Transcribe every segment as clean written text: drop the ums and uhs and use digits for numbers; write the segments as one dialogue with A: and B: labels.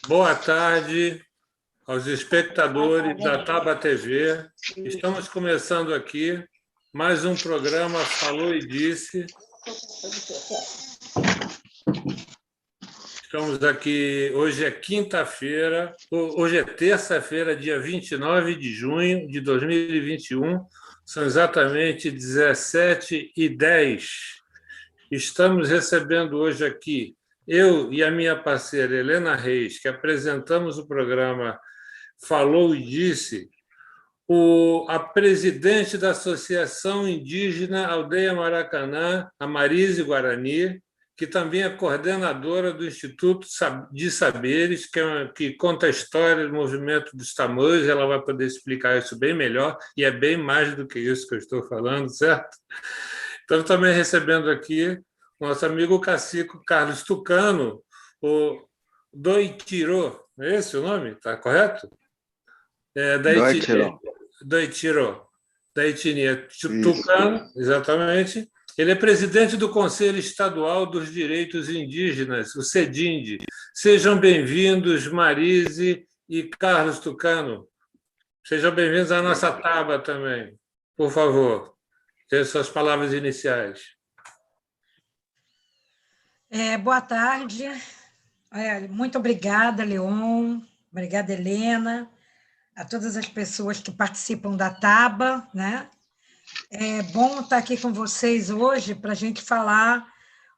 A: Boa tarde aos espectadores da Taba TV. Estamos começando aqui mais um programa Falou e Disse. Estamos aqui, hoje é quinta-feira, hoje é terça-feira, dia 29 de junho de 2021, são exatamente 17h10. Estamos recebendo hoje aqui, eu e a minha parceira Helena Reis, que apresentamos o programa Falou e Disse, a presidente da Associação Indígena Aldeia Maracanã, a Marise Guarani, que também é coordenadora do Instituto de Saberes, que conta a história do movimento dos tamoios. Ela vai poder explicar isso bem melhor, e é bem mais do que isso que eu estou falando, certo? Então, também recebendo aqui o nosso amigo cacique Carlos Tucano, o Doitiro, é esse o nome? Está correto? Doitiro, da etnia Tucano, exatamente. Ele é presidente do Conselho Estadual dos Direitos Indígenas, o CEDIND. Sejam bem-vindos, Marise e Carlos Tucano. Sejam bem-vindos à nossa Taba também. Por favor, tenha suas palavras iniciais.
B: Boa tarde. Muito obrigada, Leon. Obrigada, Helena. A todas as pessoas que participam da Taba, né? É bom estar aqui com vocês hoje para a gente falar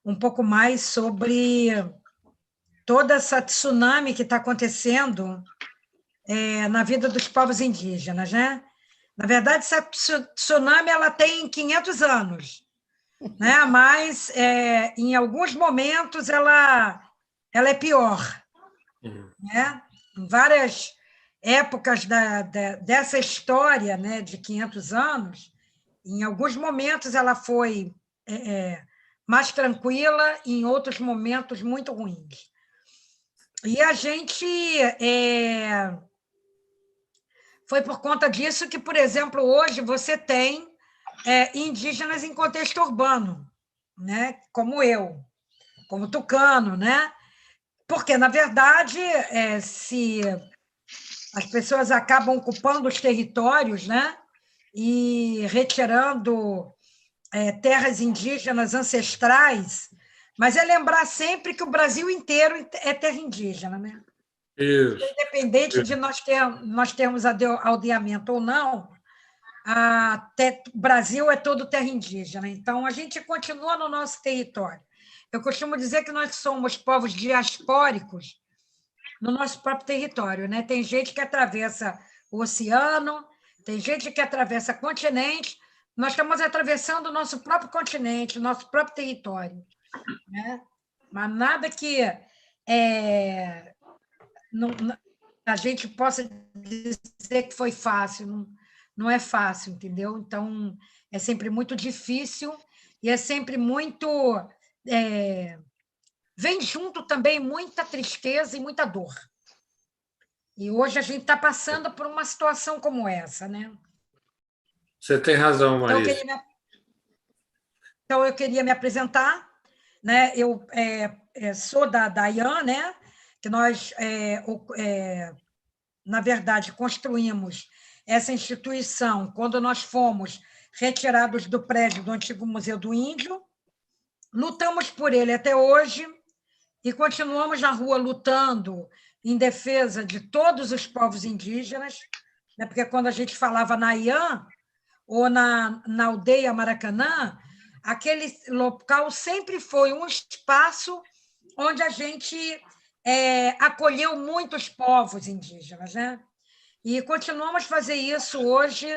B: um pouco mais sobre toda essa tsunami que está acontecendo na vida dos povos indígenas, né? Na verdade, essa tsunami ela tem 500 anos, né? Mas, em alguns momentos, ela é pior, né? Em várias épocas dessa história, né, de 500 anos, em alguns momentos ela foi mais tranquila, em outros momentos muito ruins. E a gente... foi por conta disso que, por exemplo, hoje você tem indígenas em contexto urbano, né, como eu, como Tucano, né? Porque, na verdade, se as pessoas acabam ocupando os territórios, né, e retirando terras indígenas ancestrais, mas é lembrar sempre que o Brasil inteiro é terra indígena, né?
A: Isso.
B: Independente de nós termos aldeamento ou não, o Brasil é todo terra indígena, então a gente continua no nosso território. Eu costumo dizer que nós somos povos diaspóricos no nosso próprio território, né? Tem gente que atravessa o oceano, tem gente que atravessa continente, nós estamos atravessando o nosso próprio continente, o nosso próprio território, né? Mas nada que a gente possa dizer que foi fácil, não é fácil, entendeu? Então, é sempre muito difícil e é sempre muito... vem junto também muita tristeza e muita dor. E hoje a gente está passando por uma situação como essa, né?
A: Você tem razão, Maria.
B: Então, eu queria me apresentar, né? Eu sou da IAN, né? Que nós, na verdade, construímos essa instituição quando nós fomos retirados do prédio do antigo Museu do Índio, lutamos por ele até hoje e continuamos na rua lutando em defesa de todos os povos indígenas, né? Porque quando a gente falava na IAN ou na aldeia Maracanã, aquele local sempre foi um espaço onde a gente acolheu muitos povos indígenas, né? E continuamos a fazer isso hoje,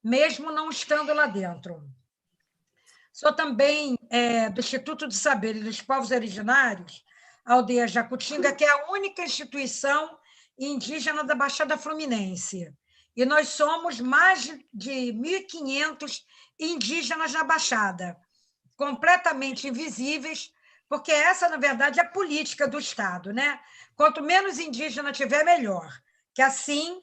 B: mesmo não estando lá dentro. Sou também do Instituto de Saberes dos Povos Originários, Aldeia Jacutinga, que é a única instituição indígena da Baixada Fluminense. E nós somos mais de 1.500 indígenas na Baixada, completamente invisíveis, porque essa, na verdade, é a política do Estado, né? Quanto menos indígena tiver, melhor, que assim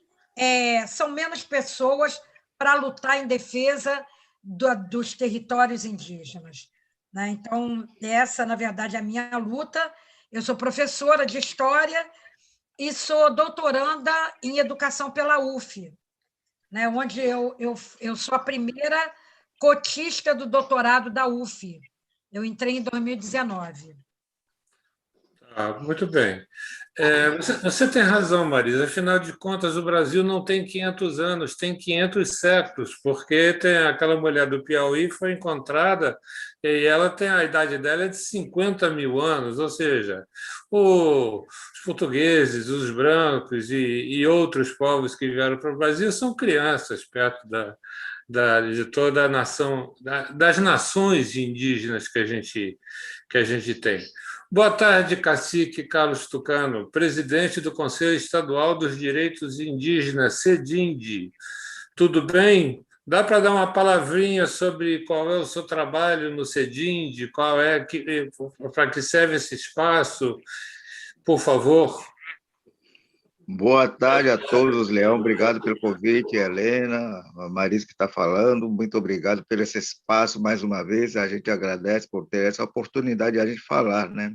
B: são menos pessoas para lutar em defesa dos territórios indígenas, né? Então, essa, na verdade, é a minha luta. Eu sou professora de História e sou doutoranda em educação pela UF, né, onde eu sou a primeira cotista do doutorado da UF. Eu entrei em 2019.
A: Muito bem. Você tem razão, Marisa. Afinal de contas, o Brasil não tem 500 anos, tem 500 séculos, porque tem aquela mulher do Piauí foi encontrada e ela tem a idade dela é de 50 mil anos, ou seja, os portugueses, os brancos e outros povos que vieram para o Brasil são crianças perto de toda a nação, das nações indígenas que a gente tem. Boa tarde, cacique Carlos Tucano, presidente do Conselho Estadual dos Direitos Indígenas, CEDINDI. Tudo bem? Dá para dar uma palavrinha sobre qual é o seu trabalho no CEDINDI, para que serve esse espaço, por favor?
C: Boa tarde a todos, Leão. Obrigado pelo convite, Helena, a Marisa que está falando. Muito obrigado por esse espaço mais uma vez. A gente agradece por ter essa oportunidade de a gente falar, né?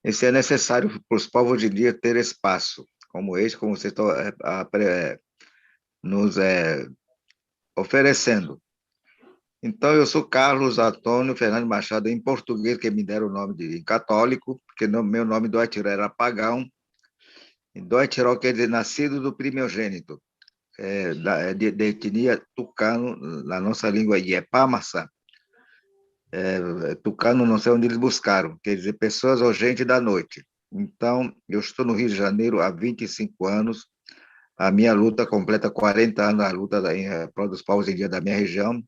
C: Isso é necessário para os povos de dia ter espaço como este, como vocês estão nos oferecendo. Então, eu sou Carlos Antônio Fernandes Machado, em português, que me deram o nome de católico, porque meu nome do Aitiró era pagão. Do Aitiró quer dizer nascido do primogênito, de etnia tucano, na nossa língua Iepamassa. Tucano, não sei onde eles buscaram, quer dizer pessoas ou gente da noite. Então, eu estou no Rio de Janeiro há 25 anos, a minha luta completa 40 anos, a luta em prol dos povos indígenas da minha região,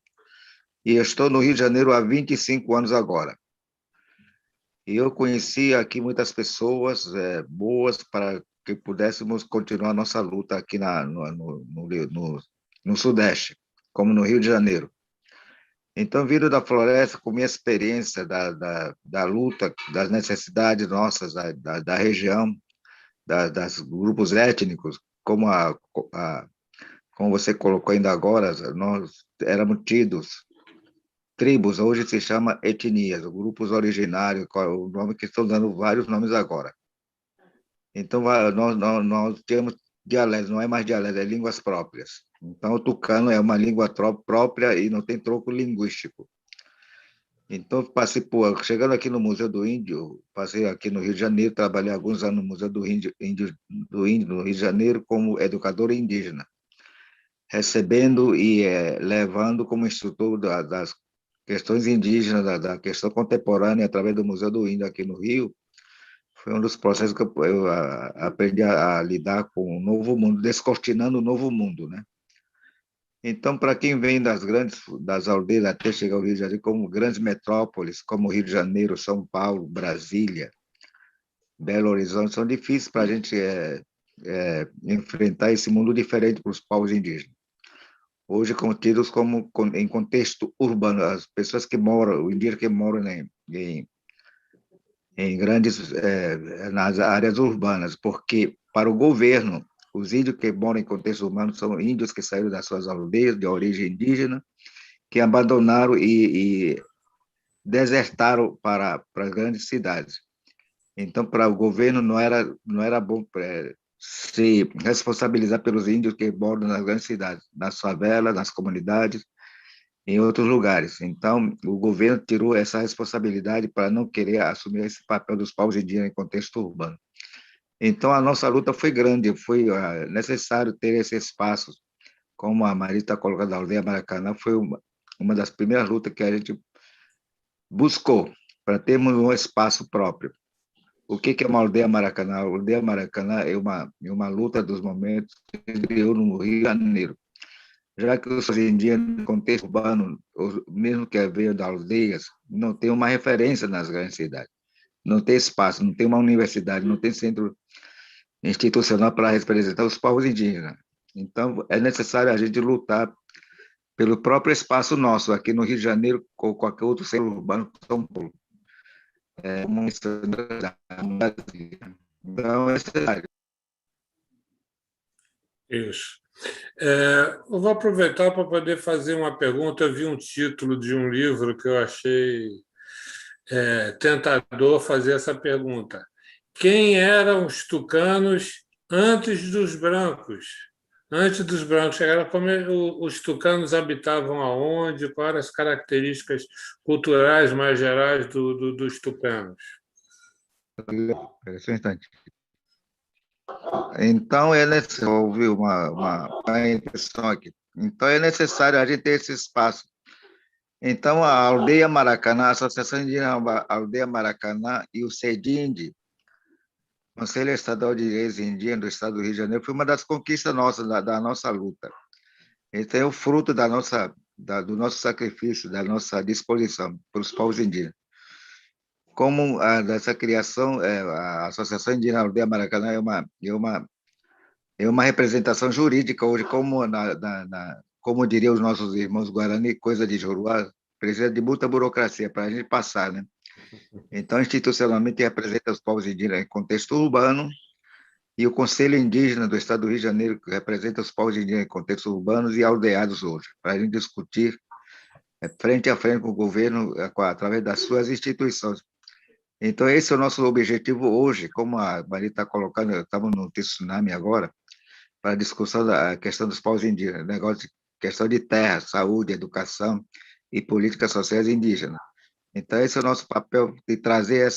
C: e eu estou no Rio de Janeiro há 25 anos agora. E eu conheci aqui muitas pessoas boas para que pudéssemos continuar a nossa luta aqui no Sudeste, como no Rio de Janeiro. Então, vindo da floresta, com minha experiência da luta, das necessidades nossas da região, das grupos étnicos, como você colocou ainda agora, nós éramos tidos tribos, hoje se chama etnias, grupos originários, o nome que estão dando vários nomes agora. Então, nós temos dialetos, não é mais dialeto, é línguas próprias. Então, o tucano é uma língua própria e não tem troco linguístico. Então, chegando aqui no Museu do Índio, passei aqui no Rio de Janeiro, trabalhei alguns anos no Museu do Índio no Rio de Janeiro como educador indígena, recebendo e levando como instrutor das questões indígenas, da questão contemporânea, através do Museu do Índio aqui no Rio. Foi um dos processos que eu aprendi a lidar com o novo mundo, descortinando o novo mundo, né? Então, para quem vem das aldeias até chegar ao Rio de Janeiro, como grandes metrópoles, como Rio de Janeiro, São Paulo, Brasília, Belo Horizonte, são difíceis para a gente enfrentar esse mundo diferente para os povos indígenas. Hoje, contidos em contexto urbano, as pessoas que moram, os indígenas que moram em grandes, nas áreas urbanas, porque para o governo, os índios que moram em contexto urbano são índios que saíram das suas aldeias de origem indígena, que abandonaram e desertaram para as grandes cidades. Então, para o governo, não era bom se responsabilizar pelos índios que moram nas grandes cidades, nas favelas, nas comunidades, em outros lugares. Então, o governo tirou essa responsabilidade para não querer assumir esse papel dos povos indígenas em contexto urbano. Então, a nossa luta foi grande, foi necessário ter esse espaço, como a Marisa está colocando, a aldeia Maracanã, foi uma das primeiras lutas que a gente buscou para termos um espaço próprio. O que é uma aldeia Maracanã? A aldeia Maracanã é uma luta dos momentos que criou no Rio de Janeiro. Já que os indígenas, no contexto urbano, mesmo que veio das aldeias, não tem uma referência nas grandes cidades. Não tem espaço, não tem uma universidade, não tem centro institucional para representar os povos indígenas. Então, é necessário a gente lutar pelo próprio espaço nosso, aqui no Rio de Janeiro, ou qualquer outro centro urbano de São Paulo. Então, é necessário.
A: Isso. Eu vou aproveitar para poder fazer uma pergunta. Eu vi um título de um livro que eu achei tentador fazer essa pergunta. quem eram os tucanos antes dos brancos. Antes dos brancos chegarem, como os tucanos habitavam aonde, quais eram as características culturais mais gerais dos tucanos.
C: Espera só um instante. Então, houve uma impressão aqui. Então, é necessário a gente ter esse espaço. Então, a Aldeia Maracanã, a Associação Indígena Aldeia Maracanã e o CEDINDE, Conselho Estadual de Leis Indígenas do Estado do Rio de Janeiro, foi uma das conquistas nossas, da nossa luta. Então, é o fruto do nosso sacrifício, da nossa disposição para os povos indígenas. Como dessa criação, a Associação Indígena Aldeia Maracanã é uma representação jurídica hoje, como diriam os nossos irmãos Guarani, coisa de Juruá, precisa de muita burocracia para a gente passar, né? Então, institucionalmente, representa os povos indígenas em contexto urbano, e o Conselho Indígena do Estado do Rio de Janeiro, que representa os povos indígenas em contextos urbanos e aldeados hoje, para a gente discutir frente a frente com o governo, através das suas instituições. Então, esse é o nosso objetivo hoje, como a Maria está colocando, estamos no tsunami agora, para a discussão da questão dos povos indígenas, questão de terra, saúde, educação e políticas sociais indígenas. Então, esse é o nosso papel, de trazer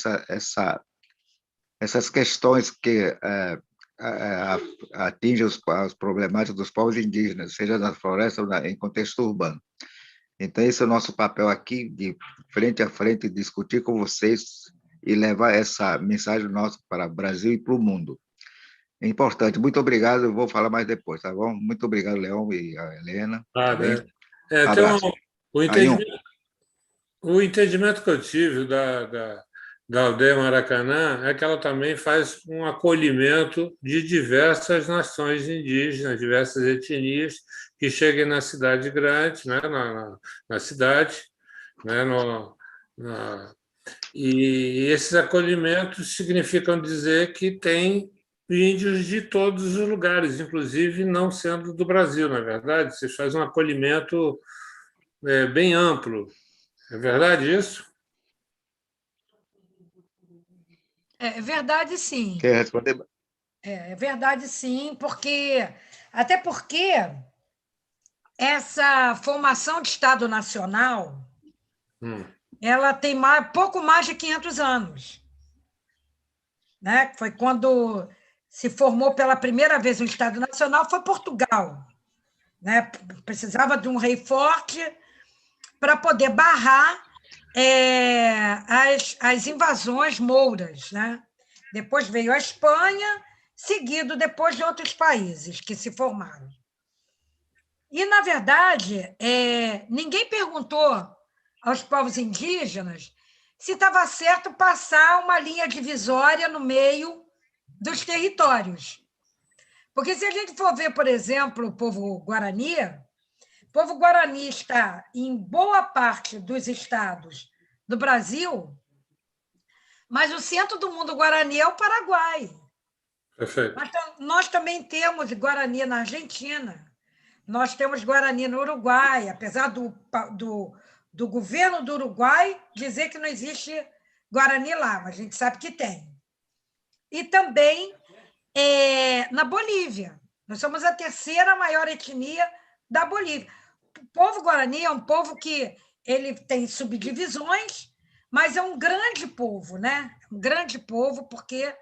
C: essas questões que atingem as problemáticas dos povos indígenas, seja na floresta ou em contexto urbano. Então, esse é o nosso papel aqui, de frente a frente, discutir com vocês e levar essa mensagem nossa para o Brasil e para o mundo. É importante. Muito obrigado. Eu vou falar mais depois, tá bom? Muito obrigado, Leão e a Helena. Tá bem? Abraço.
A: O entendimento que eu tive da aldeia Maracanã é que ela também faz um acolhimento de diversas nações indígenas, diversas etnias que cheguem na cidade grande, né, na cidade, né, e esses acolhimentos significam dizer que tem índios de todos os lugares, inclusive não sendo do Brasil, na verdade. Vocês fazem um acolhimento bem amplo. É verdade isso?
B: É verdade, sim.
C: Quer responder?
B: É verdade, sim, até porque essa formação de Estado Nacional ela tem pouco mais de 500 anos. Né? Foi quando se formou pela primeira vez um Estado Nacional, foi Portugal. Né? Precisava de um rei forte para poder barrar as invasões mouras. Né? Depois veio a Espanha, seguido depois de outros países que se formaram. E, na verdade, ninguém perguntou aos povos indígenas se estava certo passar uma linha divisória no meio dos territórios. Porque, se a gente for ver, por exemplo, o povo Guarani está em boa parte dos estados do Brasil, mas o centro do mundo Guarani é o Paraguai.
A: Perfeito.
B: Mas nós também temos Guarani na Argentina, nós temos Guarani no Uruguai, apesar do governo do Uruguai dizer que não existe Guarani lá, mas a gente sabe que tem. E também na Bolívia. Nós somos a terceira maior etnia da Bolívia. O povo Guarani é um povo que ele tem subdivisões, mas é um grande povo, né? Um grande povo, porque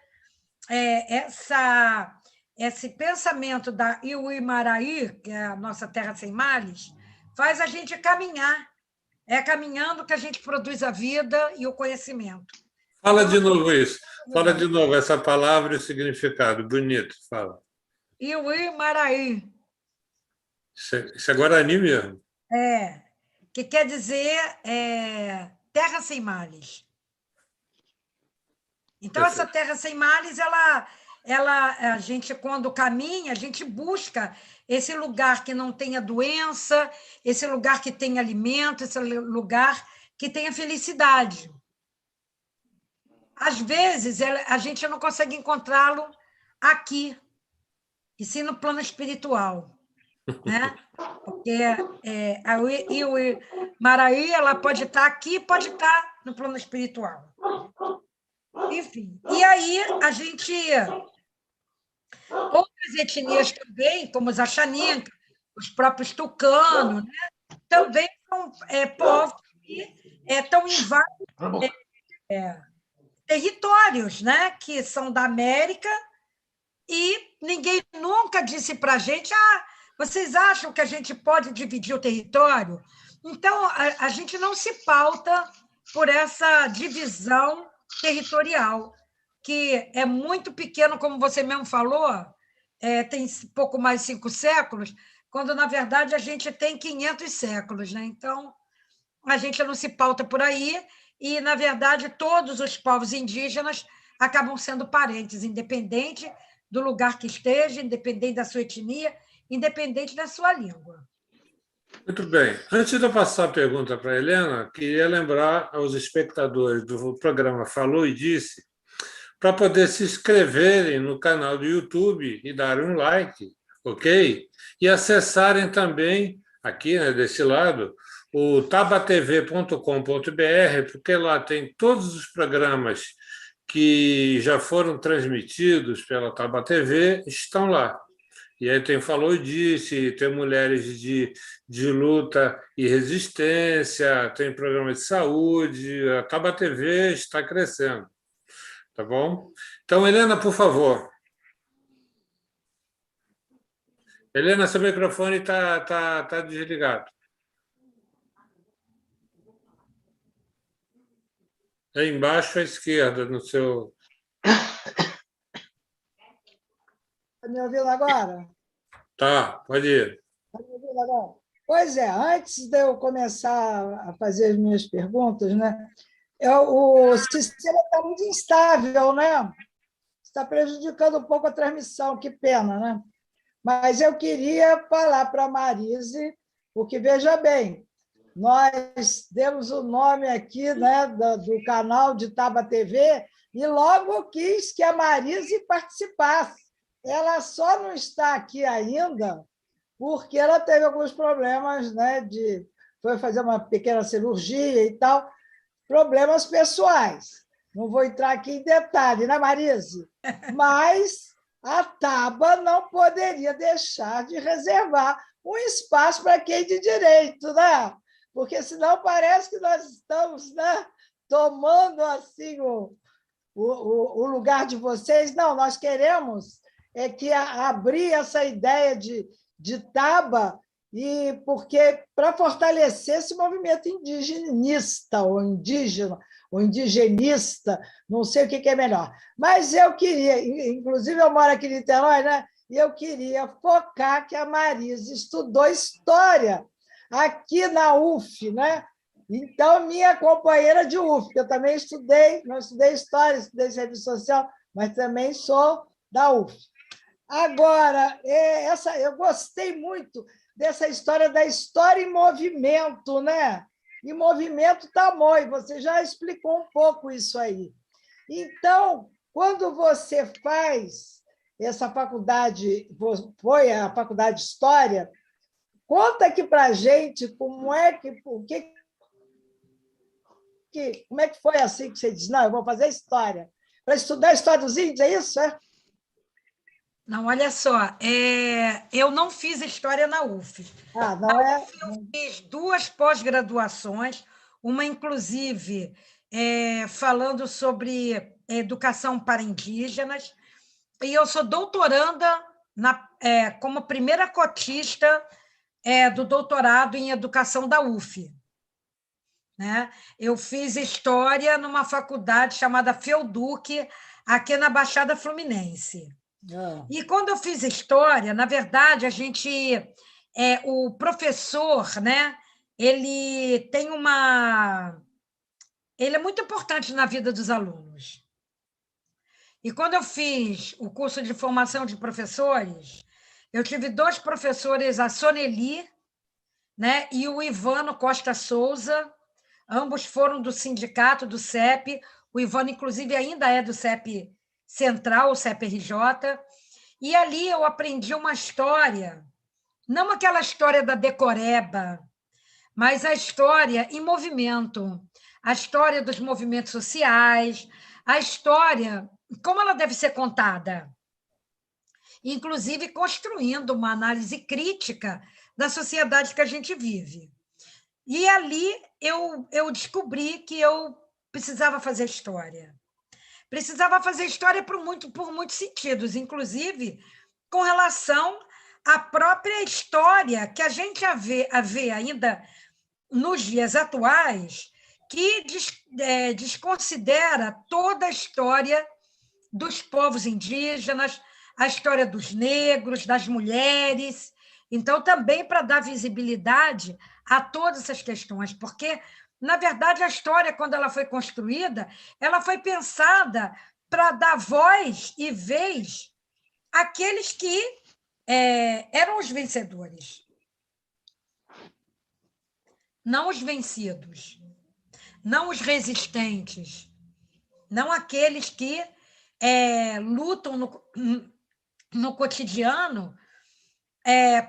B: esse pensamento da Iuí-Maraí, que é a nossa terra sem males, faz a gente caminhar. É caminhando que a gente produz a vida e o conhecimento.
A: Fala de novo isso. Fala de novo essa palavra e o significado. Bonito, fala.
B: Iuí-Maraí.
A: Isso é Guarani mesmo.
B: Que quer dizer terra sem males. Então, perfeito. Essa terra sem males, a gente, quando caminha, a gente busca esse lugar que não tenha doença, esse lugar que tenha alimento, esse lugar que tenha felicidade. Às vezes, a gente não consegue encontrá-lo aqui, e sim no plano espiritual. Né? Porque a Iuí-Maraí ela pode estar aqui, pode estar no plano espiritual. Enfim, e aí a gente... Outras etnias também, como os Axaninca, os próprios tucanos, né? Também são povos que estão em vários territórios, né? Que são da América, e ninguém nunca disse para a gente: vocês acham que a gente pode dividir o território? Então, a gente não se pauta por essa divisão territorial, que é muito pequeno, como você mesmo falou, tem pouco mais de 5 séculos, quando, na verdade, a gente tem 500 séculos. Né? Então, a gente não se pauta por aí, e, na verdade, todos os povos indígenas acabam sendo parentes, independente do lugar que esteja, independente da sua etnia, independente da sua língua.
A: Muito bem. Antes de eu passar a pergunta para a Helena, queria lembrar aos espectadores do programa Falou e Disse para poder se inscreverem no canal do YouTube e darem um like, ok? E acessarem também, aqui, né, desse lado, o tabatv.com.br, porque lá tem todos os programas que já foram transmitidos pela Taba TV, estão lá. E aí tem Falou e Disse, tem Mulheres de Luta e Resistência, tem programa de saúde, a Taba TV está crescendo. Tá bom? Então, Helena, por favor. Helena, seu microfone tá desligado. É embaixo à esquerda, no seu...
D: Está me ouvindo agora?
A: Tá, pode ir.
D: Está me ouvindo agora? Pois é, antes de eu começar a fazer as minhas perguntas, né, o sistema está muito instável, né? Está prejudicando um pouco a transmissão, que pena, né? Mas eu queria falar para a Marise, porque, veja bem, nós demos o nome aqui, né, do canal de Taba TV, e logo quis que a Marise participasse. Ela só não está aqui ainda porque ela teve alguns problemas, né, foi fazer uma pequena cirurgia e tal, problemas pessoais. Não vou entrar aqui em detalhe, né, Marise? Mas a Taba não poderia deixar de reservar um espaço para quem de direito, né? Porque senão parece que nós estamos, né, tomando assim o lugar de vocês. Não, nós queremos abrir essa ideia de Taba, e porque para fortalecer esse movimento indigenista ou indígena, ou indigenista, não sei o que é melhor. Mas eu queria, inclusive eu moro aqui em Niterói, né? E eu queria focar que a Marise estudou História aqui na UF, né? Então, minha companheira de UF, eu também estudei, não estudei História, estudei Serviço Social, mas também sou da UF. Agora, eu gostei muito dessa história da história em movimento, né? E movimento tamanho, você já explicou um pouco isso aí. Então, quando você faz essa faculdade, foi a faculdade de História, conta aqui para a gente como é que foi assim que você diz: não, eu vou fazer História. Para estudar a história dos índios, é isso?
B: Não, olha só, eu não fiz História na UF.
D: Não é?
B: Eu fiz 2 pós-graduações, uma, inclusive, falando sobre educação para indígenas, e eu sou doutoranda como primeira cotista do doutorado em educação da UF. Né? Eu fiz História numa faculdade chamada FEUDUC, aqui na Baixada Fluminense. E quando eu fiz História, na verdade, o professor, né, ele é muito importante na vida dos alunos. E quando eu fiz o curso de formação de professores, eu tive 2 professores, a Soneli, né, e o Ivano Costa Souza, ambos foram do sindicato, do CEP, o Ivano, inclusive, ainda é do CEP Central, o CEP-RJ, e ali eu aprendi uma história, não aquela história da decoreba, mas a história em movimento, a história dos movimentos sociais, a história, como ela deve ser contada, inclusive construindo uma análise crítica da sociedade que a gente vive. E ali eu descobri que eu precisava fazer história. Precisava fazer história por muitos sentidos, inclusive com relação à própria história que a gente vê ainda nos dias atuais, que desconsidera toda a história dos povos indígenas, a história dos negros, das mulheres. Então, também para dar visibilidade a todas essas questões, porque, na verdade, a história, quando ela foi construída, ela foi pensada para dar voz e vez àqueles que eram os vencedores, não os vencidos, não os resistentes, não aqueles que lutam no cotidiano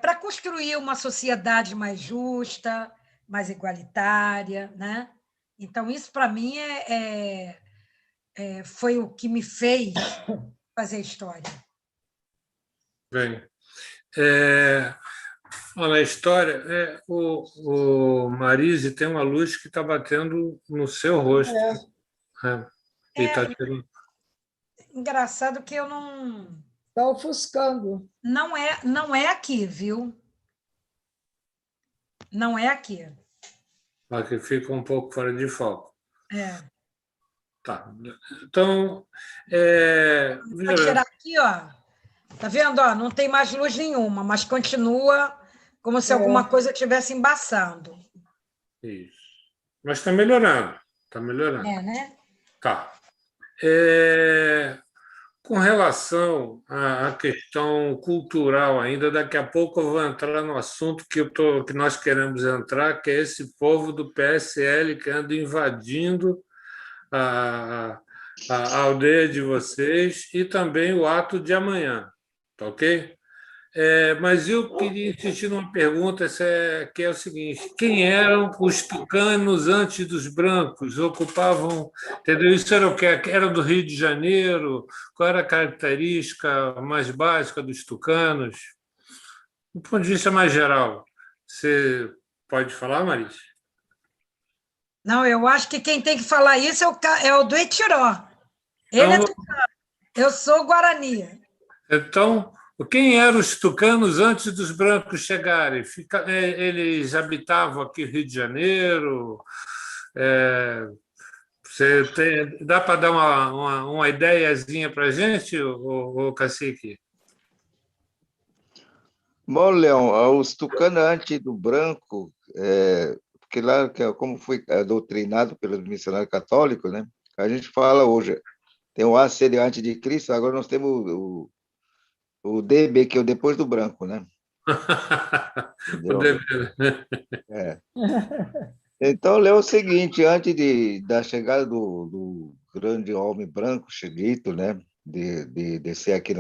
B: para construir uma sociedade mais justa, mais igualitária, né? Então, isso, para mim, foi o que me fez fazer história.
A: Bem, olha, a história... o Marise tem uma luz que está batendo no seu rosto. E tá tirando...
B: Engraçado que eu não...
D: Está ofuscando.
B: Não é aqui, viu? Não é aqui.
A: Aqui fica um pouco fora de foco. Tá. Então,
B: vou tirar aqui, ó. Tá vendo? Ó, não tem mais luz nenhuma, mas continua como se alguma coisa estivesse embaçando.
A: Isso. Mas está melhorando. Está melhorando.
B: Né?
A: Tá. Com relação à questão cultural ainda, daqui a pouco eu vou entrar no assunto que nós queremos entrar, que é esse povo do PSL que anda invadindo a aldeia de vocês e também o ato de amanhã, tá ok? Mas eu queria insistir numa pergunta, que é o seguinte: quem eram os tucanos antes dos brancos? Ocupavam, entendeu? Isso era o que? Era do Rio de Janeiro? Qual era a característica mais básica dos tucanos? Do ponto de vista mais geral, você pode falar, Marisa?
B: Não, eu acho que quem tem que falar isso é o do Etiró. Ele é tucano. Eu sou Guarani.
A: Então, quem eram os tucanos antes dos brancos chegarem? Eles habitavam aqui no Rio de Janeiro? Dá para dar uma ideiazinha para a gente, o Cacique?
C: Bom, Leão, os tucanos antes do branco, porque lá, como foi doutrinado pelos missionários católicos, né? A gente fala hoje, tem o AC antes de Cristo, agora nós temos o DB, que é o depois do branco, né?
A: O DB.
C: Então, Léo, é o seguinte, antes da chegada do grande homem branco, Chilito, né? De descer aqui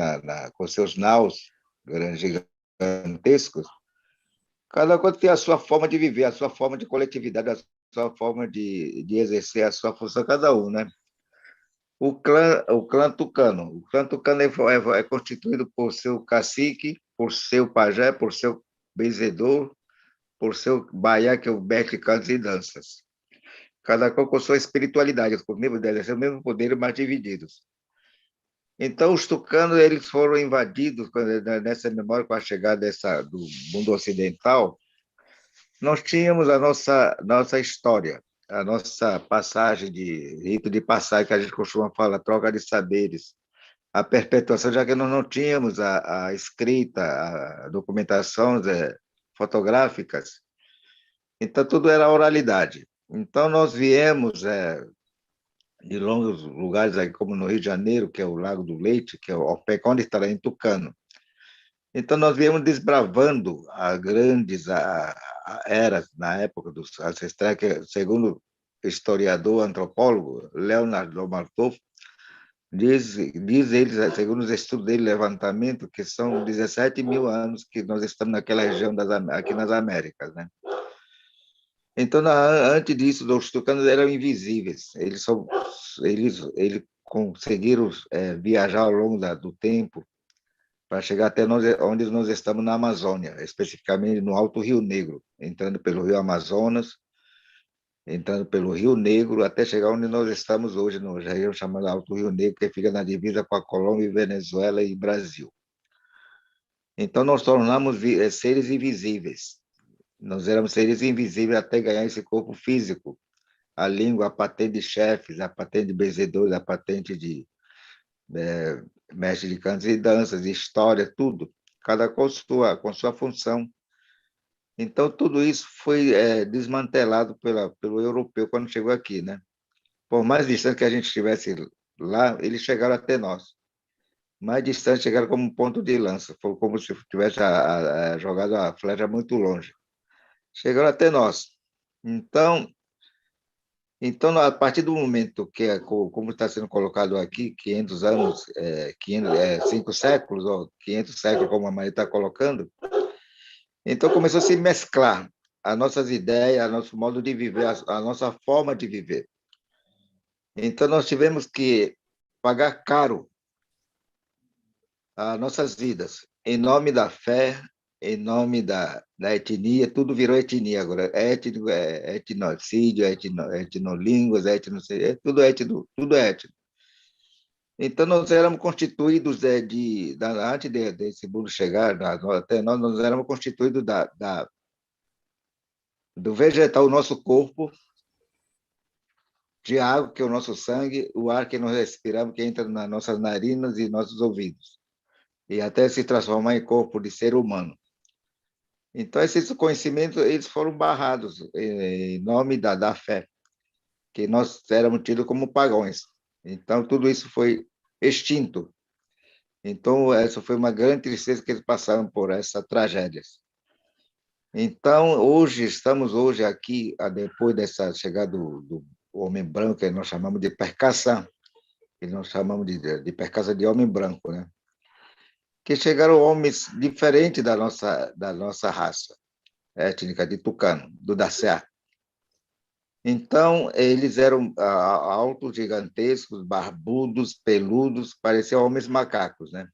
C: com seus naus gigantescos, cada coisa tem a sua forma de viver, a sua forma de coletividade, a sua forma de exercer a sua função, cada um, né? O clã tucano. O clã tucano é constituído por seu cacique, por seu pajé, por seu benzedor, por seu baiá, que é o mestre de cantos e danças. Cada qual com sua espiritualidade, com o mesmo poder, mas divididos. Então, os tucanos eles foram invadidos, nessa memória, com a chegada do mundo ocidental. Nós tínhamos a nossa história, a nossa passagem de rito de passagem, que a gente costuma falar, troca de saberes, a perpetuação, já que nós não tínhamos a escrita, a documentações fotográficas, então tudo era oralidade. Então nós viemos de longos lugares, como no Rio de Janeiro, que é o Lago do Leite, que é o Opecão de Itarém Tucano. Então nós viemos desbravando a grandes eras na época dos ancestrais, que, segundo o historiador, antropólogo Leonard Lomartov, diz ele, segundo os estudos dele, levantamento, que são 17 mil anos que nós estamos naquela região aqui nas Américas, né? Então, antes disso, os tucanos eram invisíveis. Eles conseguiram viajar ao longo do tempo para chegar até onde nós estamos na Amazônia, especificamente no Alto Rio Negro, entrando pelo Rio Amazonas, entrando pelo Rio Negro, até chegar onde nós estamos hoje, no região chamada Alto Rio Negro, que fica na divisa com a Colômbia, Venezuela e Brasil. Então, nós tornamos seres invisíveis. Nós éramos seres invisíveis até ganhar esse corpo físico, a língua, a patente de chefes, a patente de benzedores, a patente de mestre de cantos e danças, história, tudo, cada com sua função. Então, tudo isso foi desmantelado pelo europeu quando chegou aqui, né? Por mais distante que a gente estivesse lá, eles chegaram até nós. Mais distante, chegaram como um ponto de lança, foi como se tivesse jogado a flecha muito longe. Chegaram até nós. Então, a partir do momento que, como está sendo colocado aqui, 500 anos, 5 séculos, ou 500 séculos, como a Maria está colocando, então começou a se mesclar as nossas ideias, o nosso modo de viver, a nossa forma de viver. Então, nós tivemos que pagar caro as nossas vidas, em nome da fé, em nome da etnia, tudo virou etnia agora, étnico, etnocídio, etnolínguas, tudo étnico, tudo é étnico. Então, nós éramos constituídos, antes desse mundo chegar, até nós éramos constituídos do vegetal, o nosso corpo, de água, que é o nosso sangue, o ar que nós respiramos, que entra nas nossas narinas e nossos ouvidos, e até se transformar em corpo de ser humano. Então, esses conhecimentos eles foram barrados em nome da fé, que nós éramos tidos como pagãos. Então, tudo isso foi extinto. Então, essa foi uma grande tristeza que eles passaram por essas tragédias. Então, estamos hoje aqui, depois dessa chegada do homem branco, que nós chamamos de percação, que nós chamamos de percação de homem branco, né? Que chegaram homens diferentes da nossa raça étnica de tucano, do Daceá. Então, eles eram altos, gigantescos, barbudos, peludos, pareciam homens macacos, né?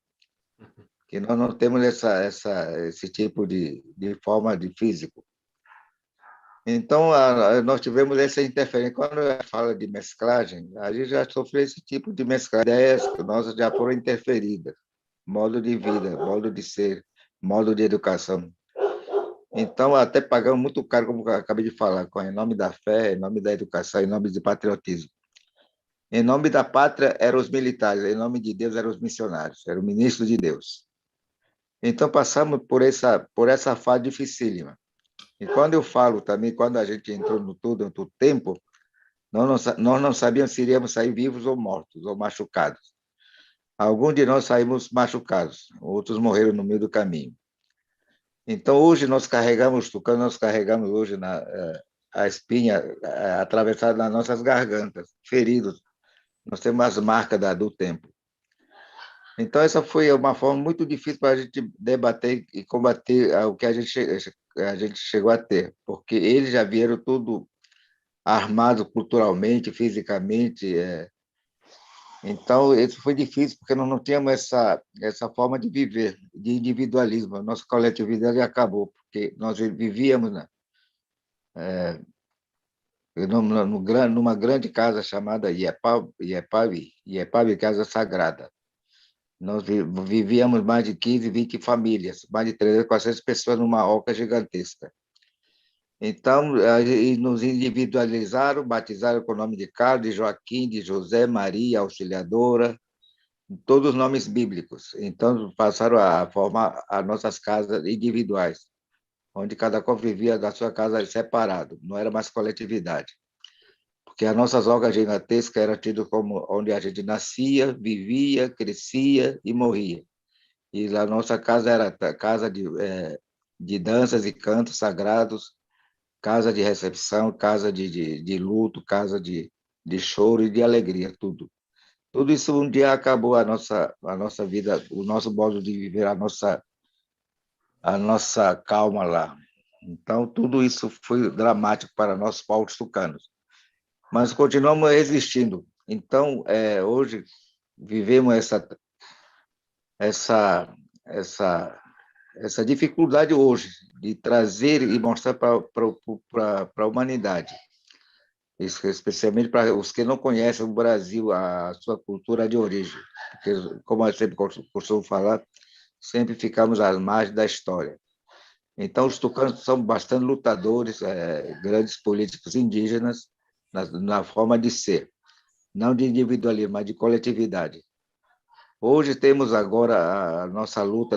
C: Que nós não temos esse tipo de forma de físico. Então, nós tivemos essa interferência. Quando fala de mesclagem, a gente já sofreu esse tipo de mesclagem. Ideias nossas já foram interferidas. Modo de vida, modo de ser, modo de educação. Então, até pagamos muito caro, como eu acabei de falar, em nome da fé, em nome da educação, em nome do patriotismo. Em nome da pátria, eram os militares, em nome de Deus, eram os missionários, eram o ministro de Deus. Então, passamos por essa fase dificílima. E quando eu falo também, quando a gente entrou no tempo, nós não sabíamos se iríamos sair vivos ou mortos, ou machucados. Alguns de nós saímos machucados, outros morreram no meio do caminho. Então, hoje nós carregamos hoje a espinha atravessada nas nossas gargantas, feridos. Nós temos as marcas do tempo. Então, essa foi uma forma muito difícil para a gente debater e combater o que a gente chegou a ter, porque eles já vieram tudo armado culturalmente, fisicamente. Então, isso foi difícil, porque nós não tínhamos essa forma de viver, de individualismo. A nossa coletividade acabou, porque nós vivíamos numa grande casa chamada Iepabe Casa Sagrada. Nós vivíamos mais de 15, 20 famílias, mais de 300, 400 pessoas numa oca gigantesca. Então, nos individualizaram, batizaram com o nome de Carlos, de Joaquim, de José, Maria, Auxiliadora, todos os nomes bíblicos. Então, passaram a formar as nossas casas individuais, onde cada qual vivia da sua casa separado, não era mais coletividade. Porque as nossas ocas gigantescas eram tidas como onde a gente nascia, vivia, crescia e morria. E a nossa casa era casa de danças e cantos sagrados, casa de recepção, casa de luto, casa de choro e de alegria, tudo. Tudo isso um dia acabou a nossa vida, o nosso modo de viver, a nossa calma lá. Então, tudo isso foi dramático para nós, povos tucanos. Mas continuamos existindo Então, hoje vivemos essa, essa dificuldade hoje de trazer e mostrar para a humanidade, especialmente para os que não conhecem o Brasil, a sua cultura de origem. Porque, como eu sempre costumo falar, sempre ficamos às margens da história. Então, os tucanos são bastante lutadores, grandes políticos indígenas, na forma de ser, não de individualismo, mas de coletividade. Hoje temos agora a nossa luta,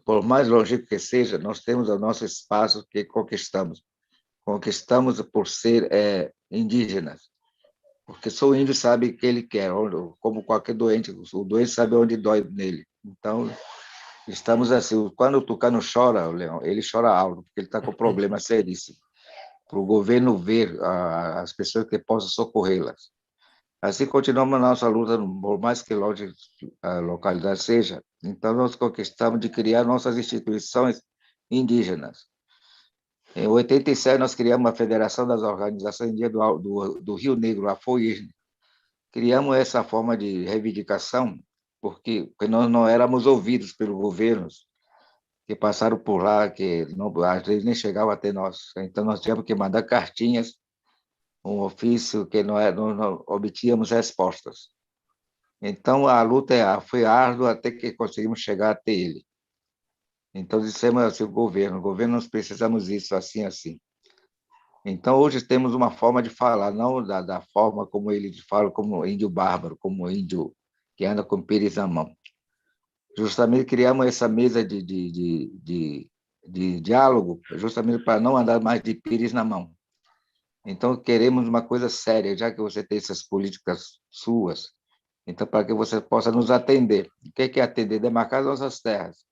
C: por mais longínquo que seja, nós temos o nosso espaço que conquistamos. Conquistamos por ser indígenas, porque só o índio sabe o que ele quer, como qualquer doente, o doente sabe onde dói nele. Então, estamos assim, quando o tucano chora, o leão, ele chora alto, porque ele está com problema seríssimo, para o governo ver as pessoas que possam socorrê-las. Assim continuamos a nossa luta, por mais que longe a localidade seja. Então, nós conquistamos de criar nossas instituições indígenas. Em 87, nós criamos a Federação das Organizações Indígenas do Rio Negro, a FOIRN. Criamos essa forma de reivindicação porque nós não éramos ouvidos pelos governos que passaram por lá, que não, às vezes nem chegavam até nós. Então, nós tínhamos que mandar cartinhas, um ofício que não obtínhamos respostas. Então, a luta foi árdua até que conseguimos chegar até ele. Então, dissemos assim, o governo, nós precisamos disso, assim, assim. Então, hoje temos uma forma de falar, não da forma como ele fala, como índio bárbaro, como índio que anda com pires na mão. Justamente criamos essa mesa de diálogo, justamente para não andar mais de pires na mão. Então, queremos uma coisa séria, já que você tem essas políticas suas, então, para que você possa nos atender. O que é atender? Demarcar nossas terras,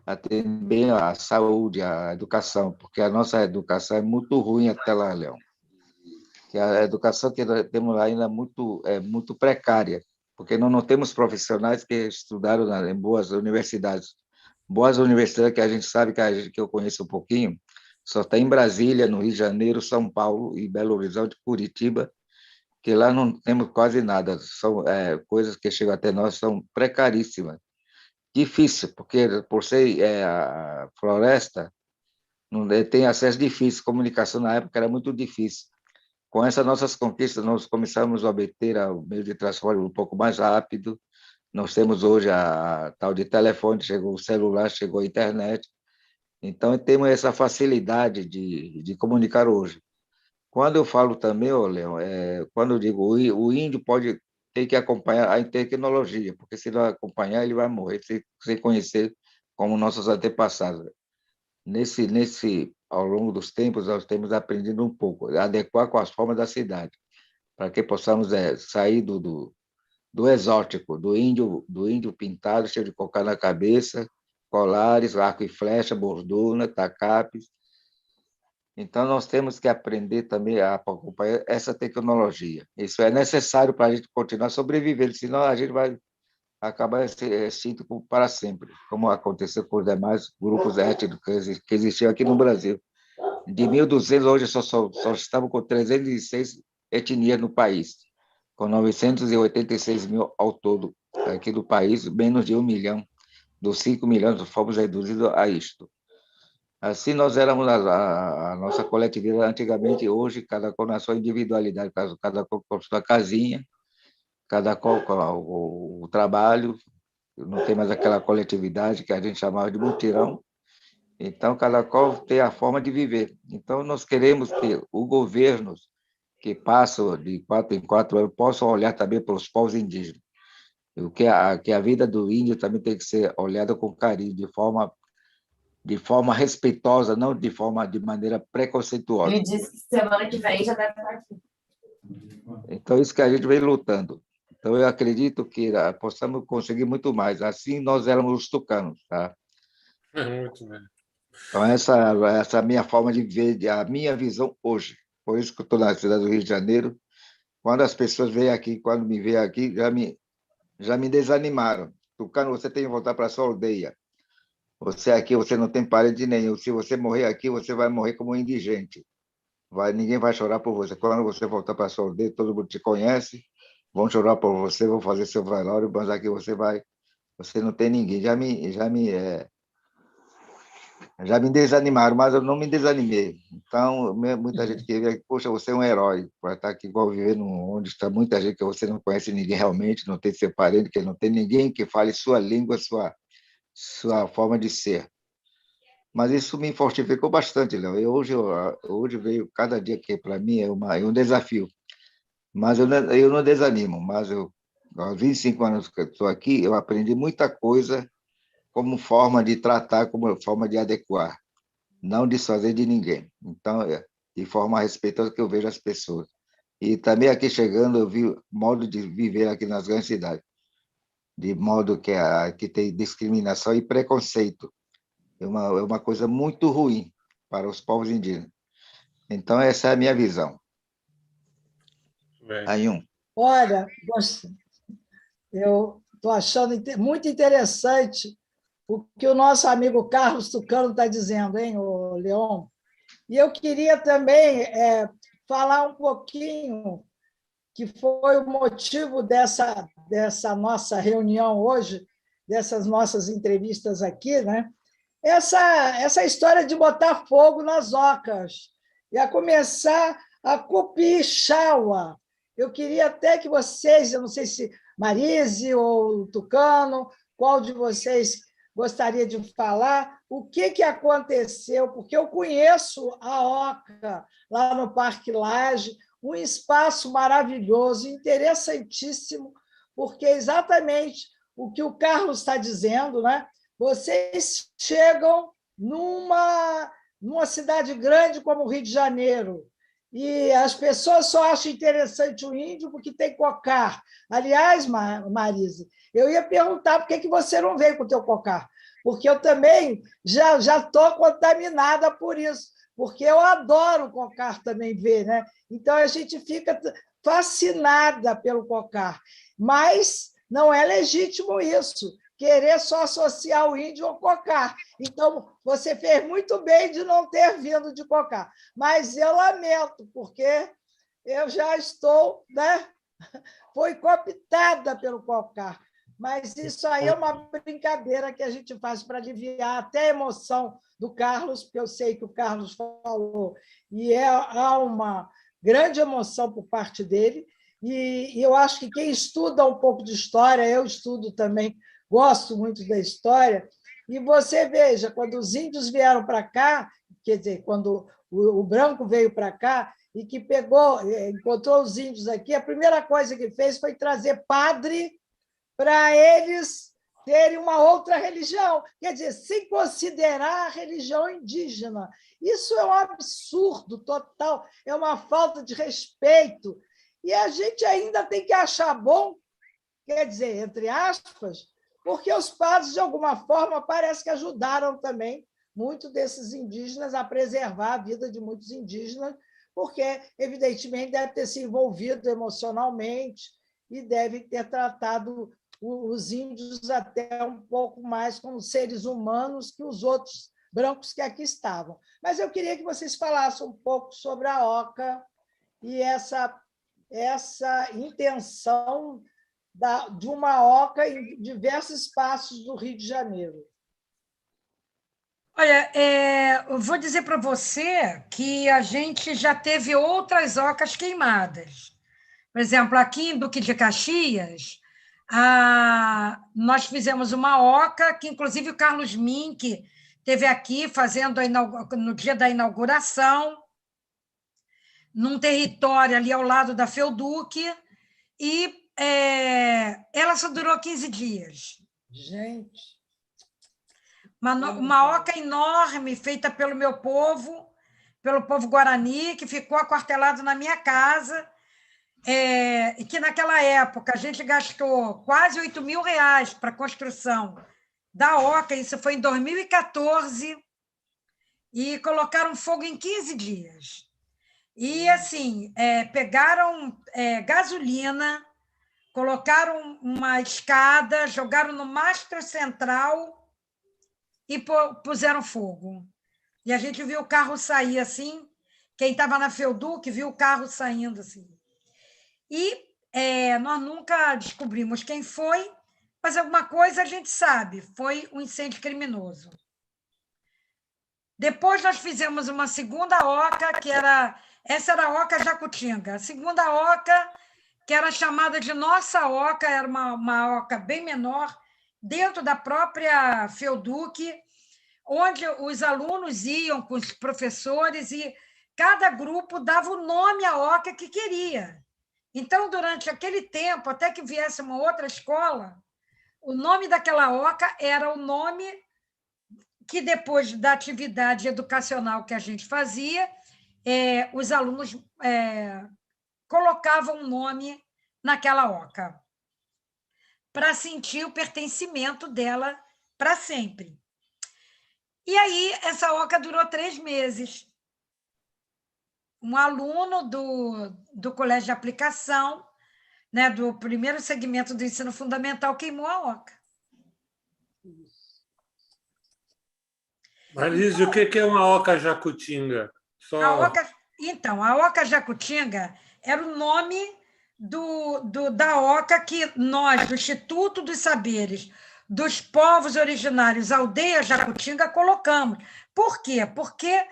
C: atender a saúde, a educação, porque a nossa educação é muito ruim até lá, Leão. Que a educação que nós temos lá ainda é muito precária, porque nós não temos profissionais que estudaram em boas universidades. Boas universidades que a gente sabe, que eu conheço um pouquinho, só tem em Brasília, no Rio de Janeiro, São Paulo e Belo Horizonte, Curitiba, que lá não temos quase nada. São coisas que chegam até nós, são precaríssimas. Difícil, porque por ser a floresta, não tem acesso difícil, comunicação na época era muito difícil. Com essas nossas conquistas, nós começamos a obter o meio de transporte um pouco mais rápido. Nós temos hoje a tal de telefone, chegou o celular, chegou a internet. Então, temos essa facilidade de comunicar hoje. Quando eu falo também, Leão, quando eu digo o índio pode ter que acompanhar a tecnologia, porque se não acompanhar, ele vai morrer sem conhecer como nossos antepassados. Ao longo dos tempos, nós temos aprendido um pouco, adequar com as formas da cidade, para que possamos sair do exótico, do índio pintado, cheio de cocar na cabeça, colares, arco e flecha, borduna, tacapes. Então, nós temos que aprender também a acompanhar essa tecnologia. Isso é necessário para a gente continuar sobrevivendo, senão a gente vai acabar extinto para sempre, como aconteceu com os demais grupos étnicos que existiam aqui no Brasil. De 1.200, hoje só estamos com 306 etnias no país, com 986 mil ao todo aqui do país, menos de 1 milhão. Dos 5 milhões, fomos reduzidos a isto. Assim, nós éramos a nossa coletividade antigamente, hoje, cada qual na sua individualidade, cada qual com a sua casinha, cada qual com o trabalho, não tem mais aquela coletividade que a gente chamava de mutirão. Então, cada qual tem a forma de viver. Então, nós queremos que os governos que passam de 4 em 4 anos possam olhar também para os povos indígenas. Que a vida do índio também tem que ser olhada com carinho, de forma respeitosa, não de maneira preconceituosa.
E: Ele disse que semana que vem já deve estar aqui.
C: Então, isso que a gente vem lutando. Então, eu acredito que possamos conseguir muito mais. Assim, nós éramos os tucanos. Tá?
A: Muito bem.
C: Então, essa é a minha forma de ver, a minha visão hoje. Por isso que eu estou na cidade do Rio de Janeiro. Quando as pessoas vêm aqui, quando me veem aqui, já me desanimaram. Tucano, você tem que voltar para a sua aldeia. Você aqui, você não tem parente nenhum. Se você morrer aqui, você vai morrer como um indigente. ninguém vai chorar por você. Quando você voltar para a sua aldeia, todo mundo te conhece, vão chorar por você, vão fazer seu velório, mas aqui você não tem ninguém. Já me desanimaram, mas eu não me desanimei. Então, muita gente queria, poxa, você é um herói, para estar aqui igual vivendo onde está muita gente que você não conhece ninguém realmente, não tem seu parente, que não tem ninguém que fale sua língua, sua forma de ser. Mas isso me fortificou bastante, Léo. Hoje veio, cada dia que para mim é um desafio. Mas eu não desanimo, aos 25 anos que eu estou aqui, eu aprendi muita coisa como forma de tratar, como forma de adequar, não desfazer de ninguém. Então, de forma respeitosa que eu vejo as pessoas. E também aqui chegando, eu vi o modo de viver aqui nas grandes cidades, de modo que tem discriminação e preconceito. É uma coisa muito ruim para os povos indígenas. Então, essa é a minha visão.
A: Bem.
C: Ayun.
D: Olha, eu estou achando muito interessante o que o nosso amigo Carlos Tucano está dizendo, hein, o Leon? E eu queria também falar um pouquinho, que foi o motivo dessa nossa reunião hoje, dessas nossas entrevistas aqui, né? Essa história de botar fogo nas ocas, e a começar a Cupixaua. Eu queria até que vocês, eu não sei se Marise ou Tucano, qual de vocês gostaria de falar o que aconteceu, porque eu conheço a Oca lá no Parque Lage, um espaço maravilhoso, interessantíssimo, porque é exatamente o que o Carlos está dizendo, né? Vocês chegam numa cidade grande como o Rio de Janeiro, e as pessoas só acham interessante o índio porque tem cocar. Aliás, Marise, eu ia perguntar por que você não veio com o teu cocar, porque eu também já estou contaminada por isso, porque eu adoro o cocar também ver, né? Então, a gente fica fascinada pelo cocar, mas não é legítimo isso, querer só associar o índio ao cocar. Então, você fez muito bem de não ter vindo de cocar, mas eu lamento, porque eu já estou, né? Foi cooptada pelo cocar. Mas isso aí é uma brincadeira que a gente faz para aliviar até a emoção do Carlos, porque eu sei que o Carlos falou, e há uma grande emoção por parte dele, e eu acho que quem estuda um pouco de história, eu estudo também, gosto muito da história, e você veja, quando os índios vieram para cá, quer dizer, quando o branco veio para cá, e que encontrou os índios aqui, a primeira coisa que fez foi trazer padre para eles terem uma outra religião, quer dizer, sem considerar a religião indígena. Isso é um absurdo total, é uma falta de respeito. E a gente ainda tem que achar bom, quer dizer, entre aspas, porque os padres, de alguma forma, parece que ajudaram também muitos desses indígenas a preservar a vida de muitos indígenas, porque, evidentemente, deve ter se envolvido emocionalmente e deve ter tratado os índios até um pouco mais como seres humanos que os outros brancos que aqui estavam. Mas eu queria que vocês falassem um pouco sobre a Oca e essa intenção de uma Oca em diversos espaços do Rio de Janeiro.
B: Olha, eu vou dizer para você que a gente já teve outras ocas queimadas. Por exemplo, aqui em Duque de Caxias, nós fizemos uma oca, que inclusive o Carlos Mink esteve aqui fazendo no dia da inauguração, num território ali ao lado da Felduque, e ela só durou 15 dias.
D: Gente!
B: Uma oca enorme, feita pelo meu povo, pelo povo Guarani, que ficou aquartelado na minha casa, e que, naquela época, a gente gastou quase R$ 8.000 para a construção da oca, isso foi em 2014, e colocaram fogo em 15 dias. E, assim, pegaram gasolina, colocaram uma escada, jogaram no mastro central e puseram fogo. E a gente viu o carro sair assim, Quem estava na Felduc viu o carro saindo assim. E nós nunca descobrimos quem foi, mas alguma coisa a gente sabe, foi um incêndio criminoso. Depois nós fizemos uma segunda oca, essa era a Oca Jacutinga. A segunda oca, que era chamada de Nossa Oca, era uma oca bem menor, dentro da própria Felduc, onde os alunos iam com os professores e cada grupo dava o nome à oca que queria. Então, durante aquele tempo, até que viesse uma outra escola, o nome daquela oca era o nome que, depois da atividade educacional que a gente fazia, os alunos colocavam o nome naquela oca, para sentir o pertencimento dela para sempre. E aí, essa oca durou 3 meses. Um aluno do colégio de aplicação, né, do primeiro segmento do ensino fundamental, queimou a oca.
A: Marise, o que é uma oca jacutinga?
B: Então, a Oca Jacutinga era o nome da oca que nós, do Instituto dos Saberes dos Povos Originários Aldeia Jacutinga, colocamos. Por quê? Porque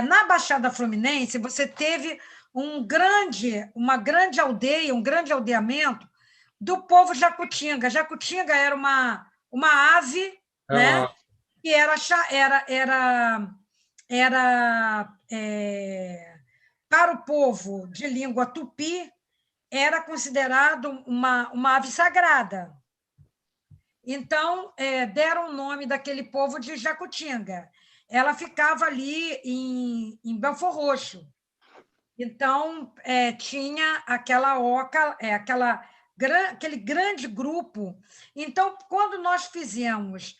B: na Baixada Fluminense você teve uma grande aldeia, um grande aldeamento do povo Jacutinga. Jacutinga era uma ave, né? Que para o povo de língua tupi, era considerado uma ave sagrada. Então, deram o nome daquele povo de Jacutinga. Ela ficava ali em Belfor Roxo. Então, tinha aquela oca, aquele grande grupo. Então, quando nós fizemos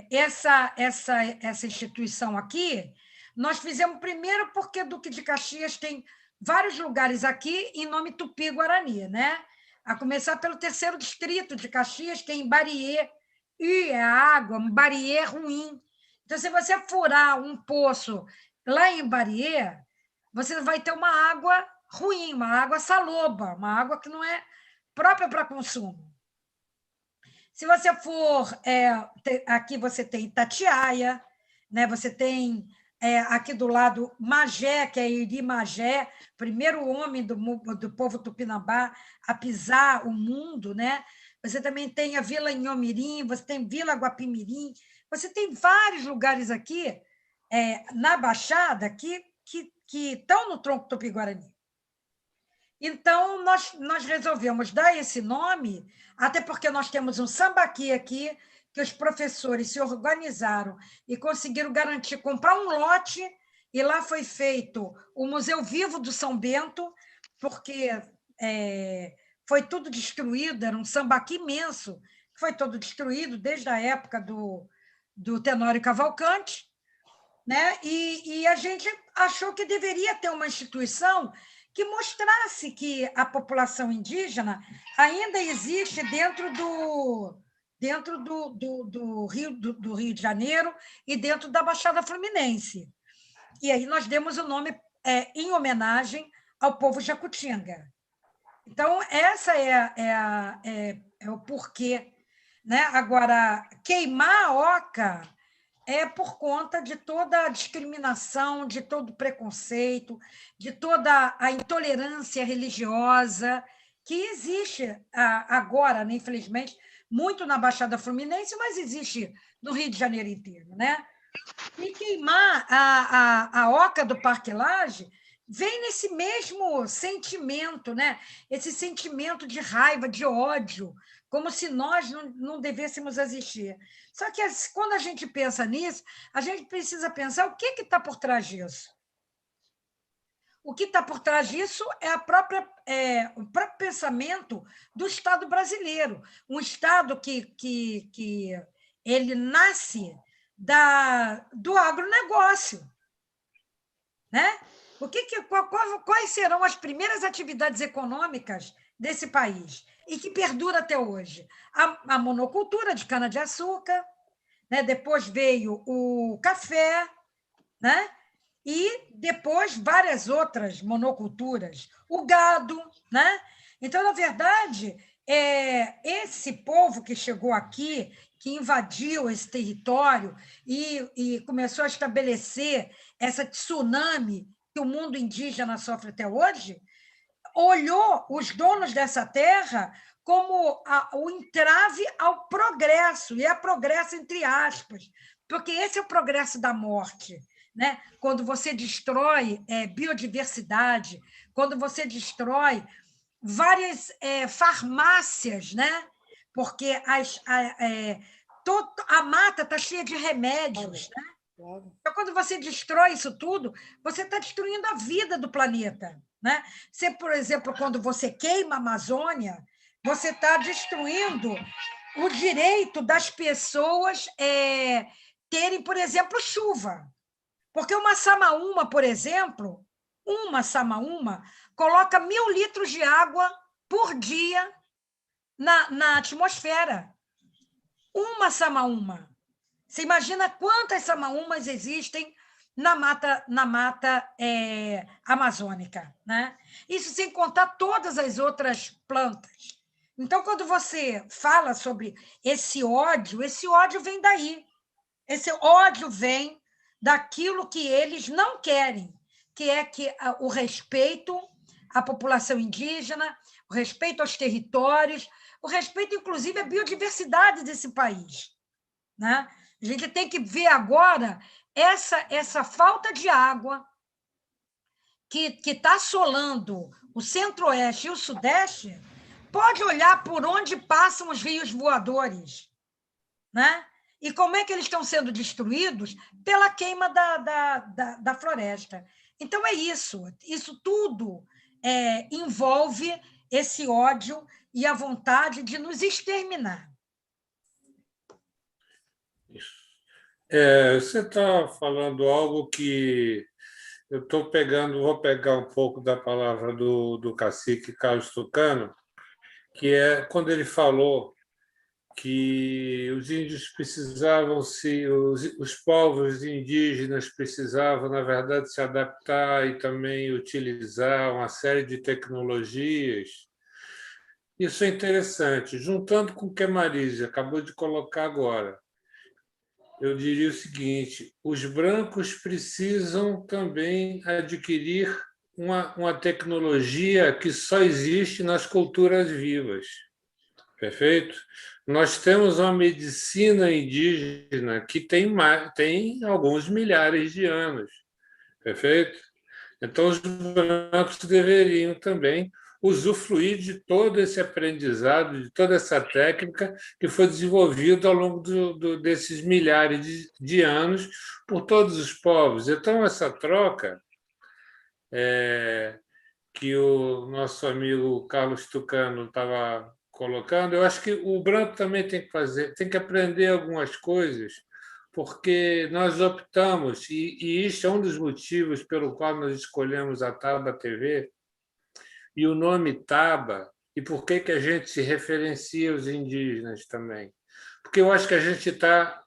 B: essa instituição aqui, nós fizemos primeiro porque Duque de Caxias tem vários lugares aqui em nome tupi-guarani, né? A começar pelo 3º distrito de Caxias, que é em Bariê. E é água, um Bariê ruim. Então, se você furar um poço lá em Bariê, você vai ter uma água ruim, uma água saloba, uma água que não é própria para consumo. Se você for... aqui você tem Itatiaia, né? Você tem aqui do lado Magé, que é Iri Magé, primeiro homem do povo tupinambá a pisar o mundo, né? Você também tem a Vila Inhomirim, você tem Vila Guapimirim, você tem vários lugares aqui na Baixada que estão no tronco tupi-guarani. Então, nós resolvemos dar esse nome, até porque nós temos um sambaqui aqui, que os professores se organizaram e conseguiram garantir comprar um lote, e lá foi feito o Museu Vivo do São Bento, porque foi tudo destruído, era um sambaqui imenso, foi todo destruído desde a época do Tenório Cavalcante, né? E a gente achou que deveria ter uma instituição que mostrasse que a população indígena ainda existe dentro do Rio de Janeiro e dentro da Baixada Fluminense. E aí nós demos o nome em homenagem ao povo Jacutinga. Então, essa é o porquê, né? Agora, queimar a oca é por conta de toda a discriminação, de todo o preconceito, de toda a intolerância religiosa que existe agora, né, infelizmente, muito na Baixada Fluminense, mas existe no Rio de Janeiro inteiro, né? E queimar a oca do Parque Lage vem nesse mesmo sentimento, né? Esse sentimento de raiva, de ódio, como se nós não devêssemos existir. Só que, quando a gente pensa nisso, a gente precisa pensar o que está por trás disso. O que está por trás disso é o próprio pensamento do Estado brasileiro, um Estado que ele nasce do agronegócio, né? Quais serão as primeiras atividades econômicas desse país e que perdura até hoje? A monocultura de cana-de-açúcar, né? Depois veio o café, né? e depois várias outras monoculturas, o gado, né? Então, na verdade, esse povo que chegou aqui, que invadiu esse território e começou a estabelecer essa tsunami que o mundo indígena sofre até hoje, olhou os donos dessa terra como o entrave ao progresso, e é progresso entre aspas, porque esse é o progresso da morte, né? Quando você destrói biodiversidade, quando você destrói várias farmácias, né? Porque a mata está cheia de remédios, né? Então, quando você destrói isso tudo, você está destruindo a vida do planeta, né? Você, por exemplo, quando você queima a Amazônia, você está destruindo o direito das pessoas terem, por exemplo, chuva. Porque uma samaúma, por exemplo, coloca 1.000 litros de água por dia na atmosfera. Uma samaúma. Você imagina quantas samaúmas existem na mata amazônica, né? Isso sem contar todas as outras plantas. Então, quando você fala sobre esse ódio vem daí. Esse ódio vem daquilo que eles não querem, que é o respeito à população indígena, o respeito aos territórios, o respeito, inclusive, à biodiversidade desse país, né? A gente tem que ver agora essa falta de água que está assolando o centro-oeste e o sudeste. Pode olhar por onde passam os rios voadores, né? E como é que eles estão sendo destruídos? Pela queima da floresta. Então, é isso. Isso tudo envolve esse ódio e a vontade de nos exterminar.
A: Você está falando algo que eu estou pegando, vou pegar um pouco da palavra do cacique Carlos Tucano, que é quando ele falou que os índios precisavam os povos indígenas precisavam, na verdade, se adaptar e também utilizar uma série de tecnologias. Isso é interessante. Juntando com o que a Marisa acabou de colocar agora, eu diria o seguinte: os brancos precisam também adquirir uma tecnologia que só existe nas culturas vivas. Perfeito? Nós temos uma medicina indígena que tem alguns milhares de anos. Perfeito? Então, os brancos deveriam também usufruir de todo esse aprendizado, de toda essa técnica que foi desenvolvida ao longo desses milhares de anos por todos os povos. Então, essa troca que o nosso amigo Carlos Tucano estava colocando, eu acho que o branco também tem que fazer, tem que aprender algumas coisas, porque nós optamos, e isso é um dos motivos pelo qual nós escolhemos a Taba TV, e o nome Taba, e por que a gente se referencia aos indígenas também. Porque eu acho que a gente está,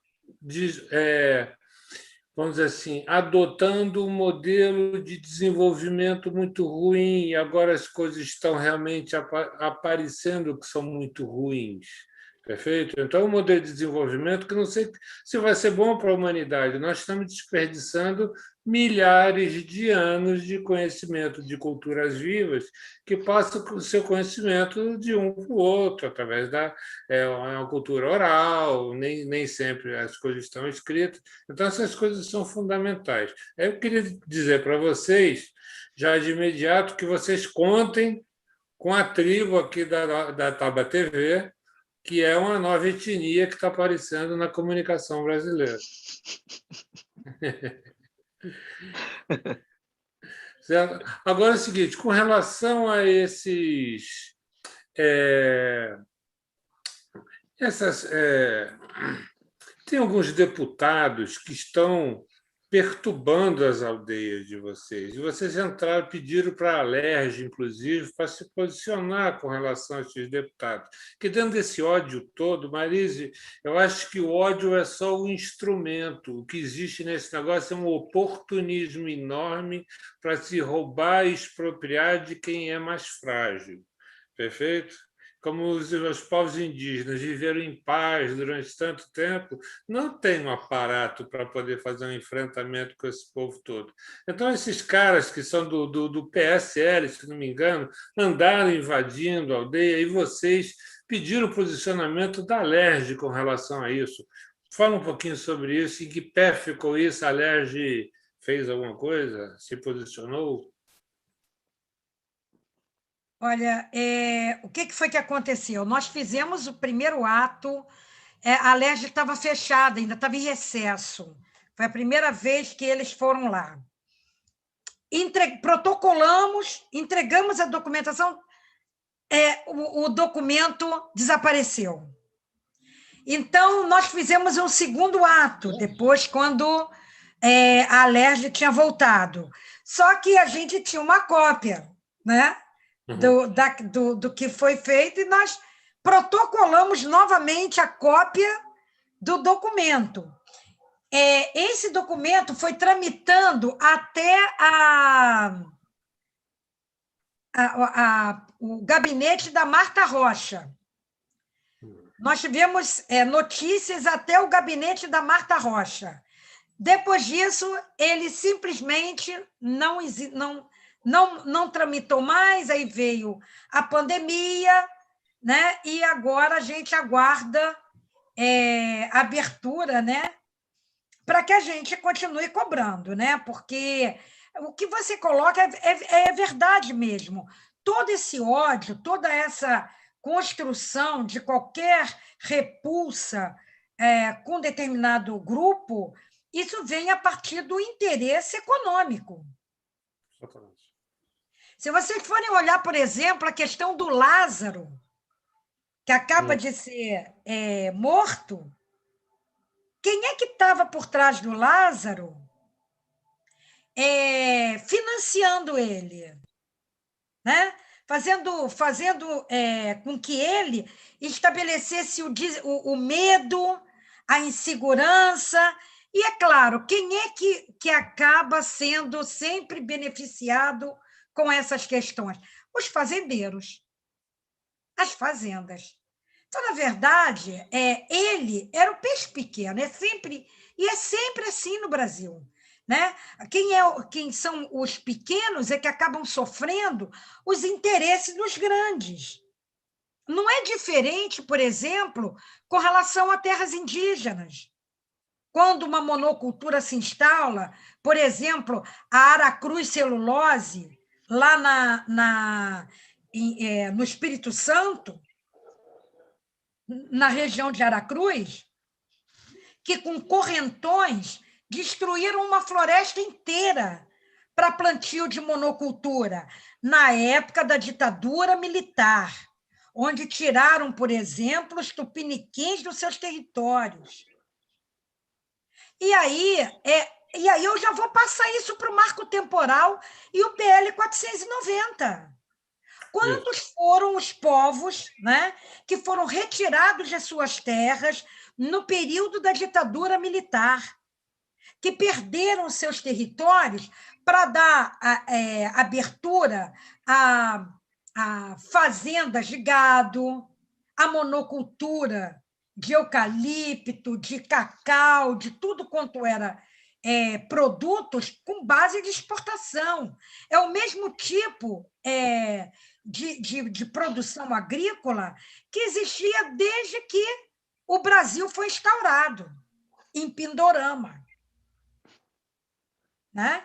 A: vamos dizer assim, adotando um modelo de desenvolvimento muito ruim, e agora as coisas estão realmente aparecendo que são muito ruins. Perfeito? Então, é um modelo de desenvolvimento que não sei se vai ser bom para a humanidade. Nós estamos desperdiçando milhares de anos de conhecimento de culturas vivas que passam o seu conhecimento de um para o outro, através uma cultura oral, nem sempre as coisas estão escritas. Então, essas coisas são fundamentais. Eu queria dizer para vocês, já de imediato, que vocês contem com a tribo aqui da Taba TV, que é uma nova etnia que está aparecendo na comunicação brasileira. Certo? Agora é o seguinte, com relação a tem alguns deputados que estão perturbando as aldeias de vocês. E vocês entraram, pediram para a Alerj, inclusive, para se posicionar com relação a esses deputados. Que dentro desse ódio todo, Marise, eu acho que o ódio é só o instrumento. O que existe nesse negócio é um oportunismo enorme para se roubar e expropriar de quem é mais frágil. Perfeito? Como os povos indígenas viveram em paz durante tanto tempo, não tem um aparato para poder fazer um enfrentamento com esse povo todo. Então, esses caras que são do PSL, se não me engano, andaram invadindo a aldeia e vocês pediram o posicionamento da Alerj com relação a isso. Fala um pouquinho sobre isso, em que pé ficou isso? A Alerj fez alguma coisa? Se posicionou?
B: Olha, o que foi que aconteceu? Nós fizemos o primeiro ato, a Alerj estava fechada, ainda estava em recesso. Foi a primeira vez que eles foram lá. Protocolamos, entregamos a documentação, o documento desapareceu. Então, nós fizemos um segundo ato, depois, quando a Alerj tinha voltado. Só que a gente tinha uma cópia, né? Do que foi feito, e nós protocolamos novamente a cópia do documento. Esse documento foi tramitando até o gabinete da Marta Rocha. Nós tivemos notícias até o gabinete da Marta Rocha. Depois disso, ele simplesmente não tramitou mais, aí veio a pandemia, né? E agora a gente aguarda a abertura, né? Para que a gente continue cobrando, né? Porque o que você coloca é verdade mesmo. Todo esse ódio, toda essa construção de qualquer repulsa com determinado grupo, isso vem a partir do interesse econômico. Se vocês forem olhar, por exemplo, a questão do Lázaro, que acaba de ser morto, quem é que estava por trás do Lázaro financiando ele, né? Fazendo com que ele estabelecesse o medo, a insegurança. E, é claro, quem é que acaba sendo sempre beneficiado com essas questões? Os fazendeiros, as fazendas. Então, na verdade, ele era o peixe pequeno, é sempre assim no Brasil. Né? Quem são os pequenos é que acabam sofrendo os interesses dos grandes. Não é diferente, por exemplo, com relação a terras indígenas. Quando uma monocultura se instala, por exemplo, a Aracruz Celulose, lá no Espírito Santo, na região de Aracruz, que com correntões destruíram uma floresta inteira para plantio de monocultura, na época da ditadura militar, onde tiraram, por exemplo, os tupiniquins dos seus territórios. E aí eu já vou passar isso para o marco temporal e o PL 490. Quantos foram os povos, né, que foram retirados de suas terras no período da ditadura militar, que perderam seus territórios para dar abertura a fazendas de gado, a monocultura de eucalipto, de cacau, de tudo quanto era produtos com base de exportação. É o mesmo tipo de produção agrícola que existia desde que o Brasil foi instaurado, em Pindorama. Né?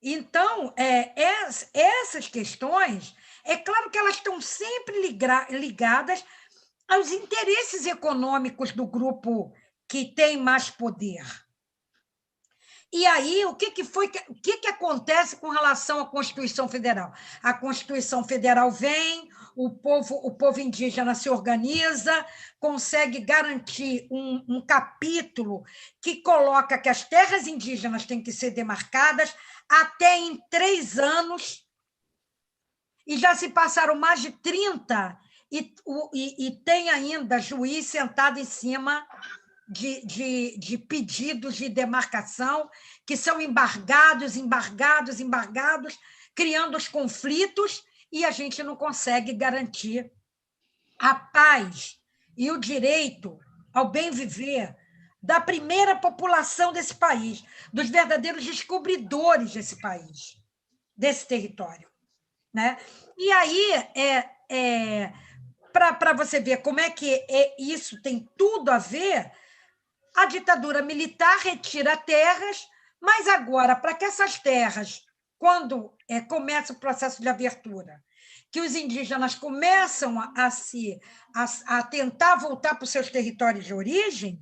B: Então, essas questões, é claro que elas estão sempre ligadas aos interesses econômicos do grupo que tem mais poder. E aí, o que acontece com relação à Constituição Federal? A Constituição Federal vem, o povo indígena se organiza, consegue garantir um capítulo que coloca que as terras indígenas têm que ser demarcadas até em 3 anos, e já se passaram mais de 30, e tem ainda juiz sentado em cima de pedidos de demarcação que são embargados, criando os conflitos, e a gente não consegue garantir a paz e o direito ao bem viver da primeira população desse país, dos verdadeiros descobridores desse país, desse território, né? E aí, para você ver como é que isso tem tudo a ver, a ditadura militar retira terras, mas agora, para que essas terras, quando começa o processo de abertura, que os indígenas começam a tentar voltar para os seus territórios de origem,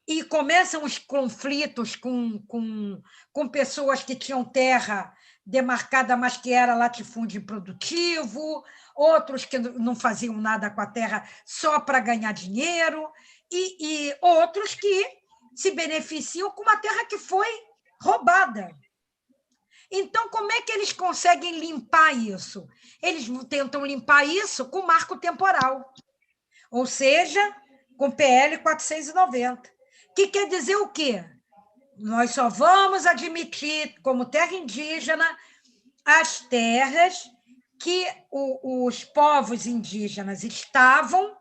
B: e começam os conflitos com pessoas que tinham terra demarcada, mas que era latifúndio improdutivo, outros que não faziam nada com a terra só para ganhar dinheiro, e outros que se beneficiam com uma terra que foi roubada. Então, como é que eles conseguem limpar isso? Eles tentam limpar isso com marco temporal, ou seja, com PL 490, que quer dizer o quê? Nós só vamos admitir como terra indígena as terras que os povos indígenas estavam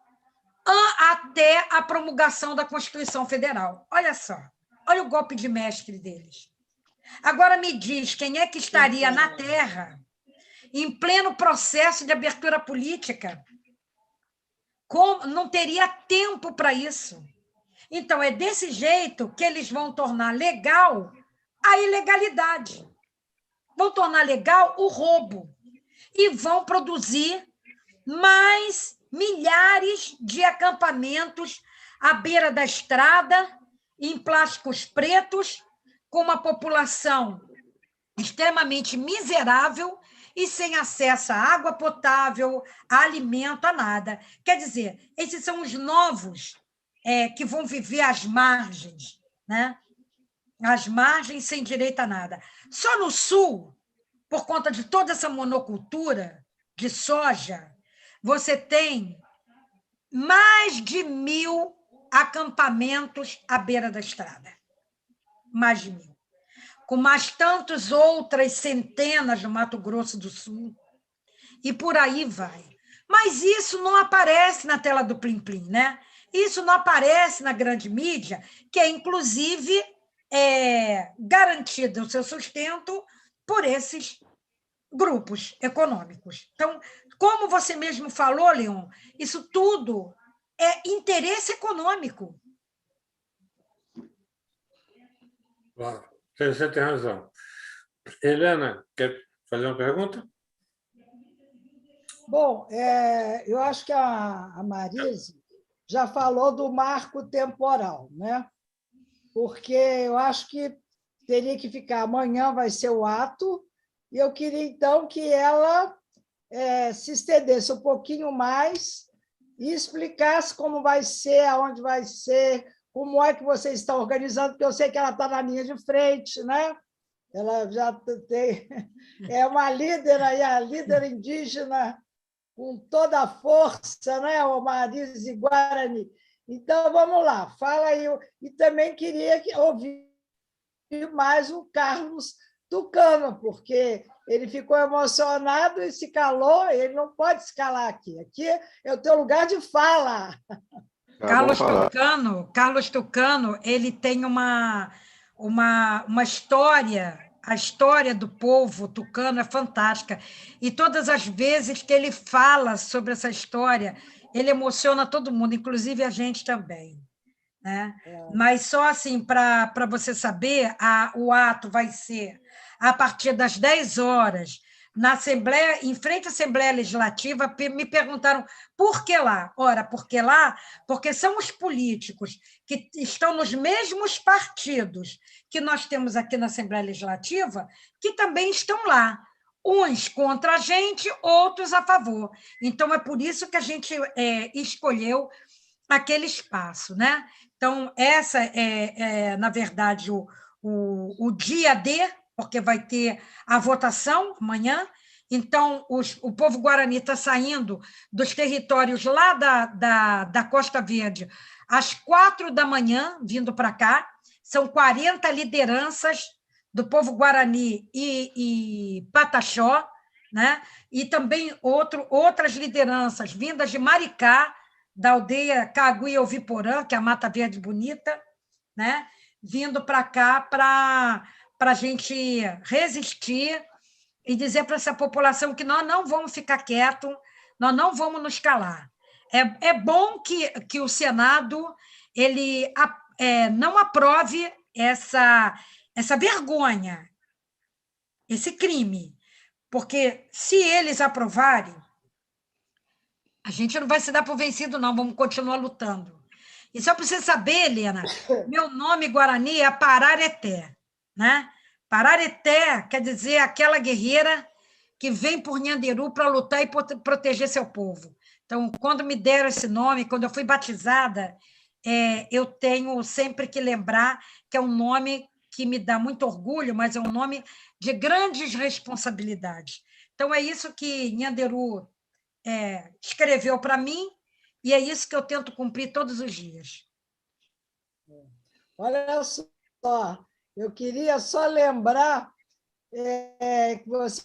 B: até a promulgação da Constituição Federal. Olha só, olha o golpe de mestre deles. Agora me diz, quem é que estaria na terra, em pleno processo de abertura política? Não teria tempo para isso. Então, é desse jeito que eles vão tornar legal a ilegalidade, vão tornar legal o roubo, e vão produzir mais milhares de acampamentos à beira da estrada, em plásticos pretos, com uma população extremamente miserável e sem acesso a água potável, a alimento, a nada. Quer dizer, esses são os novos que vão viver às margens, né? Às margens, sem direito a nada. Só no Sul, por conta de toda essa monocultura de soja, você tem mais de 1.000 acampamentos à beira da estrada. Mais de 1.000. Com mais tantas outras centenas no Mato Grosso do Sul. E por aí vai. Mas isso não aparece na tela do Plim Plim, né? Isso não aparece na grande mídia, que é, inclusive, garantido o seu sustento por esses grupos econômicos. Então, como você mesmo falou, Leon, isso tudo é interesse econômico.
A: Claro, você tem razão. Helena, quer fazer uma pergunta?
D: Bom, eu acho que a Marise já falou do marco temporal, né? Porque eu acho que teria que ficar, amanhã vai ser o ato, e eu queria, então, que ela se estendesse um pouquinho mais e explicasse como vai ser, aonde vai ser, como é que você está organizando, porque eu sei que ela está na linha de frente, né? Ela já é uma líder, aí, a líder indígena com toda a força, né? O Marise Guarani. Então, vamos lá, fala aí. E também queria ouvir mais o Carlos Tucano, porque ele ficou emocionado e se calou, ele não pode se calar aqui. Aqui é o teu lugar de fala.
B: Carlos Tucano, ele tem uma história, a história do povo tucano é fantástica, e todas as vezes que ele fala sobre essa história, ele emociona todo mundo, inclusive a gente também, né? Mas só assim, para você saber, o ato vai ser a partir das 10 horas, na Assembleia, em frente à Assembleia Legislativa, me perguntaram por que lá? Ora, por que lá? Porque são os políticos que estão nos mesmos partidos que nós temos aqui na Assembleia Legislativa, que também estão lá, uns contra a gente, outros a favor. Então, é por isso que a gente escolheu aquele espaço, né? Então, essa na verdade, o dia D, porque vai ter a votação amanhã. Então, o povo guarani está saindo dos territórios lá da Costa Verde às 4 da manhã, vindo para cá. São 40 lideranças do povo guarani e Pataxó, né? E também outras lideranças vindas de Maricá, da aldeia Cagui Oviporã, que é a Mata Verde Bonita, né? Vindo para cá para a gente resistir e dizer para essa população que nós não vamos ficar quietos, nós não vamos nos calar. É bom que o Senado ele não aprove essa vergonha, esse crime, porque se eles aprovarem, a gente não vai se dar por vencido, não, vamos continuar lutando. E só para você saber, Helena, meu nome guarani é Parareté, né? Parareté quer dizer aquela guerreira que vem por Nhanderu para lutar e proteger seu povo. Então, quando me deram esse nome, quando eu fui batizada, eu tenho sempre que lembrar que é um nome que me dá muito orgulho, mas é um nome de grandes responsabilidades. Então, é isso que Nhanderu escreveu para mim, e é isso que eu tento cumprir todos os dias.
D: Olha só, eu queria só lembrar que você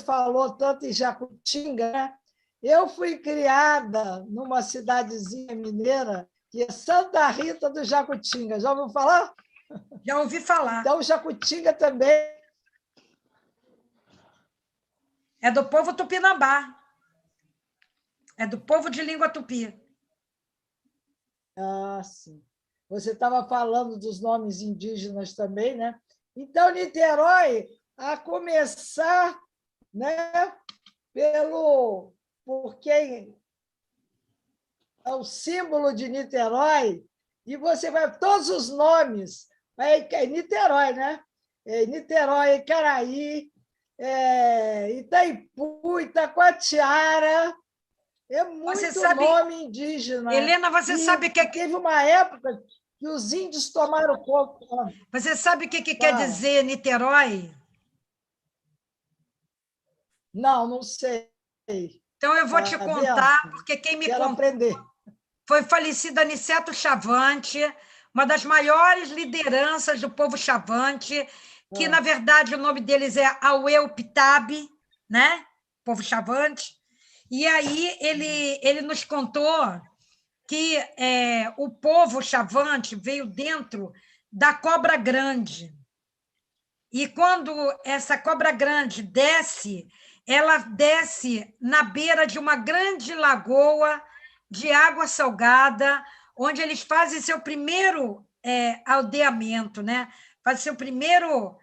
D: falou tanto em Jacutinga, né? Eu fui criada numa cidadezinha mineira que é Santa Rita do Jacutinga. Já ouviu falar?
B: Já ouvi falar.
D: Então, Jacutinga também
B: é do povo tupinambá. É do povo de língua tupi.
D: Ah, sim. Você estava falando dos nomes indígenas também, né? Então, Niterói, a começar, né, porque é o símbolo de Niterói, e você vai todos os nomes, é Niterói, né? Niterói, Icaraí, Itaipu, Itacoatiara. É muito nome indígena.
B: Helena, você sabe que
D: teve uma época que os índios tomaram conta.
B: Você sabe o que quer dizer Niterói?
D: Não sei.
B: Então, eu vou te contar, porque quem me contou foi falecida Aniceto Chavante, uma das maiores lideranças do povo Chavante, que, na verdade, o nome deles é Aueu Pitabe, né? Povo Chavante. E aí ele nos contou que o povo Chavante veio dentro da Cobra Grande. E quando essa Cobra Grande desce, ela desce na beira de uma grande lagoa de água salgada, onde eles fazem seu primeiro aldeamento, né? Fazem seu primeiro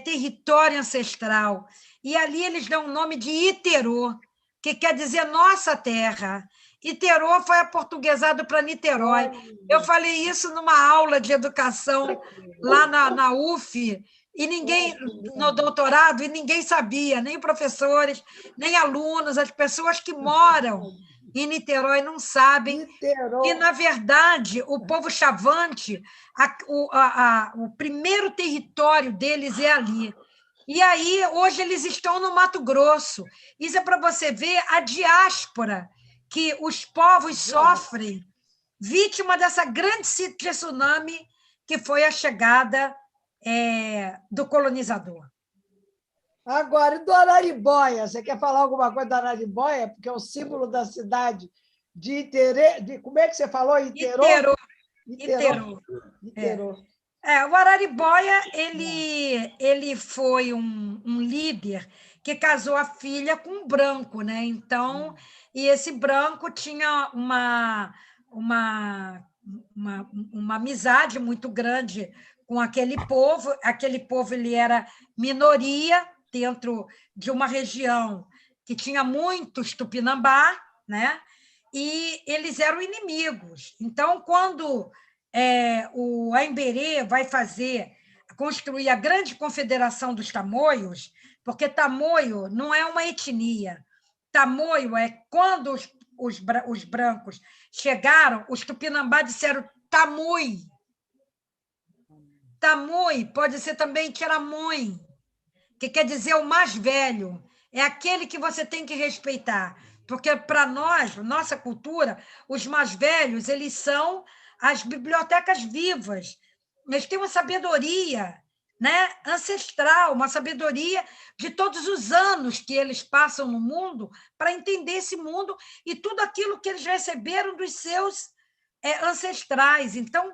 B: território ancestral. E ali eles dão o nome de Iterô, que quer dizer nossa terra. Iterô foi aportuguesado para Niterói. Eu falei isso numa aula de educação lá na UF, e ninguém, no doutorado, e ninguém sabia, nem professores, nem alunos, as pessoas que moram em Niterói não sabem que, na verdade, o povo Chavante, o primeiro território deles é ali. E aí, hoje, eles estão no Mato Grosso. Isso é para você ver a diáspora que os povos sofrem, vítima dessa grande tsunami que foi a chegada do colonizador.
D: Agora, e do Araribóia? Você quer falar alguma coisa do Araribóia? Porque é o símbolo da cidade de Iterê. Como é que você falou? Iterô?
B: Iterô. O Araribóia ele foi um líder que casou a filha com um branco, né? Então, e esse branco tinha uma amizade muito grande com aquele povo ele era minoria, dentro de uma região que tinha muitos tupinambá, né? E eles eram inimigos. Então, quando o Aimberê vai construir a grande confederação dos tamoios, porque tamoio não é uma etnia, tamoio é quando os brancos chegaram, os tupinambá disseram tamui. Tamui pode ser também tiramui, que quer dizer o mais velho. É aquele que você tem que respeitar, porque para nós, nossa cultura, os mais velhos, eles são as bibliotecas vivas. Eles têm uma sabedoria, né, ancestral, uma sabedoria de todos os anos que eles passam no mundo para entender esse mundo e tudo aquilo que eles receberam dos seus ancestrais. Então,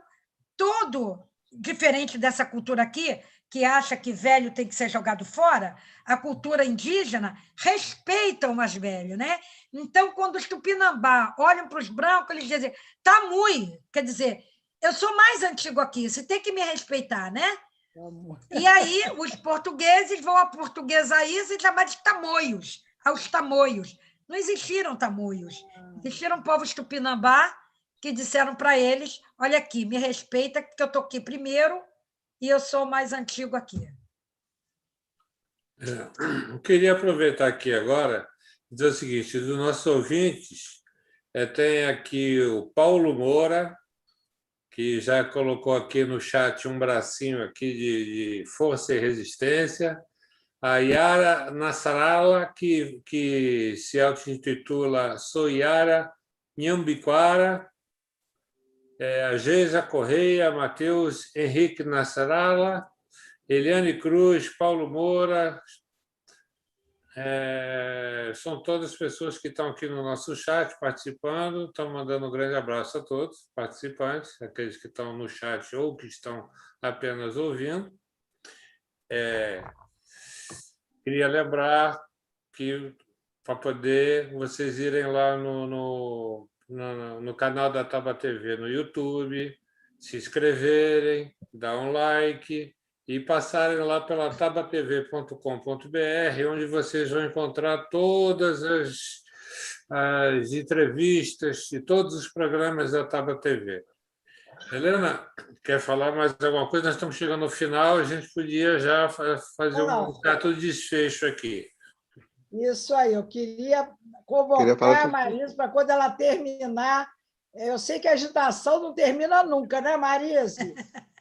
B: todo diferente dessa cultura aqui, que acha que velho tem que ser jogado fora, a cultura indígena respeita o mais velho, né? Então, quando os tupinambá olham para os brancos, eles dizem, tamui, quer dizer, eu sou mais antigo aqui, você tem que me respeitar, né? E aí, os portugueses vão aportuguesar isso e chamar de tamoios, aos tamoios. Não existiram tamoios, existiram povos tupinambá que disseram para eles, olha aqui, me respeita, que eu estou aqui primeiro e eu sou o mais antigo aqui.
A: Eu queria aproveitar aqui agora e dizer o seguinte, dos nossos ouvintes, tem aqui o Paulo Moura, que já colocou aqui no chat um bracinho aqui de força e resistência, a Yara Nassarala, que se auto-intitula Sou Yara Nhambiquara, a Geisa Correia, Matheus Henrique Nassarala, Eliane Cruz, Paulo Moura, são todas pessoas que estão aqui no nosso chat participando. Estão mandando um grande abraço a todos os participantes, aqueles que estão no chat ou que estão apenas ouvindo. Queria lembrar que, para poder vocês irem lá no canal da Taba TV no YouTube, se inscreverem, dar um like e passarem lá pela tabatv.com.br, onde vocês vão encontrar todas as entrevistas e todos os programas da Taba TV. Helena, quer falar mais alguma coisa? Nós estamos chegando ao final, a gente podia já fazer um certo desfecho aqui.
D: Isso aí, eu queria convocar a Marisa para quando ela terminar. Eu sei que a agitação não termina nunca, né, Marisa?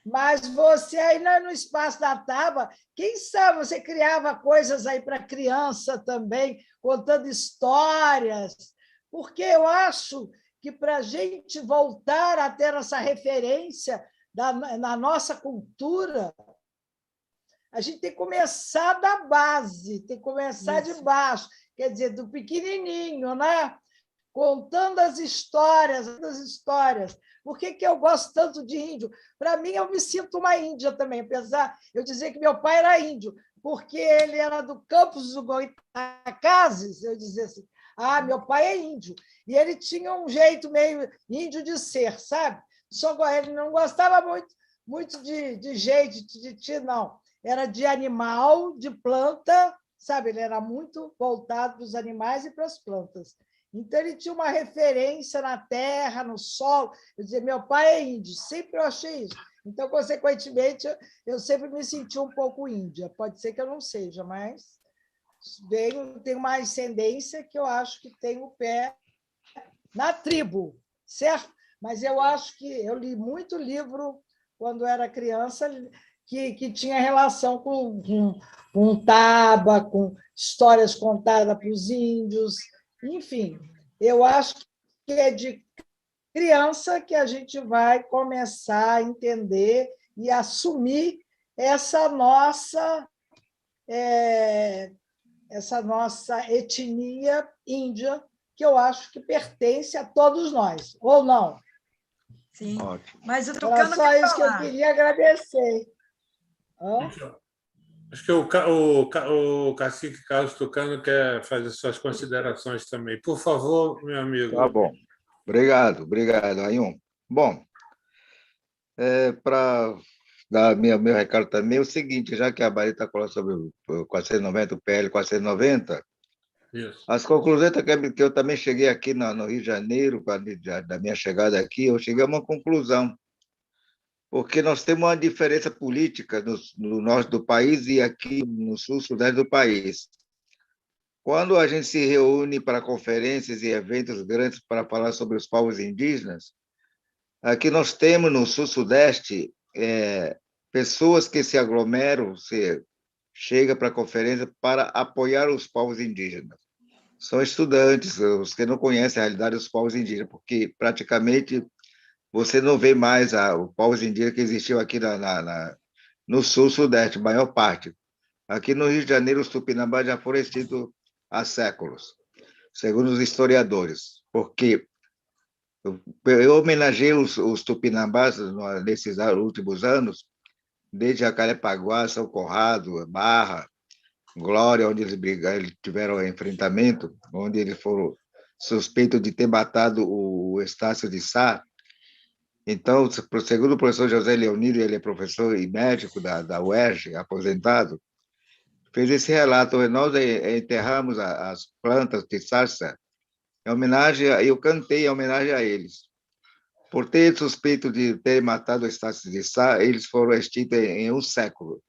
D: Mas você aí no espaço da Taba, quem sabe você criava coisas aí para criança também, contando histórias, porque eu acho que para a gente voltar a ter essa referência na nossa cultura, a gente tem que começar da base, tem que começar de baixo, quer dizer, do pequenininho, né? Contando as histórias. Por que eu gosto tanto de índio? Para mim, eu me sinto uma índia também, apesar de eu dizer que meu pai era índio, porque ele era do Campos do Goitacazes, eu dizia assim, meu pai é índio. E ele tinha um jeito meio índio de ser, sabe? Só ele não gostava muito de jeito, de ti, não. Era de animal, de planta, sabe? Ele era muito voltado para os animais e para as plantas. Então, ele tinha uma referência na terra, no solo. Eu dizia, meu pai é índio, sempre eu achei isso. Então, consequentemente, eu sempre me senti um pouco índia. Pode ser que eu não seja, mas tenho uma ascendência que eu acho que tem o pé na tribo, certo? Mas eu acho que eu li muito livro quando era criança que tinha relação com taba, com histórias contadas para os índios. Enfim, eu acho que é de criança que a gente vai começar a entender e assumir essa nossa etnia índia, que eu acho que pertence a todos nós, ou não?
B: Sim,
C: Ótimo.
B: mas o
D: Era
B: Tucano
D: só
B: quer
D: isso que eu
B: falar.
D: queria agradecer.
A: Acho que o cacique Carlos Tucano quer fazer suas considerações também. Por favor, meu amigo.
C: Tá bom. Obrigado, Ayun. Bom, para dar meu recado também é o seguinte, já que a Bahia está falando sobre o 490, o PL 490,
A: Isso.
C: as conclusões que eu também cheguei aqui no Rio de Janeiro, da minha chegada aqui, eu cheguei a uma conclusão, porque nós temos uma diferença política no norte do país e aqui no sul, sudeste do país. Quando a gente se reúne para conferências e eventos grandes para falar sobre os povos indígenas, aqui nós temos no sul-sudeste pessoas que se aglomeram, chega para a conferência para apoiar os povos indígenas. São estudantes, os que não conhecem a realidade dos povos indígenas, porque praticamente você não vê mais o povos indígenas que existiu aqui no sul-sudeste, maior parte. Aqui no Rio de Janeiro, os Tupinambás já foram extintos há séculos, segundo os historiadores, porque eu homenageei os Tupinambás nesses últimos anos, desde Jacarepaguá, São Conrado, Barra, Glória, onde eles tiveram enfrentamento, onde eles foram suspeitos de ter matado o Estácio de Sá. Então, segundo o professor José Leonídio, ele é professor e médico da UERJ, aposentado, fez esse relato. Nós enterramos as plantas de sarça em homenagem, eu cantei em homenagem a eles. Por ter suspeito de ter matado o Estácio de Sá, eles foram extintos em um século.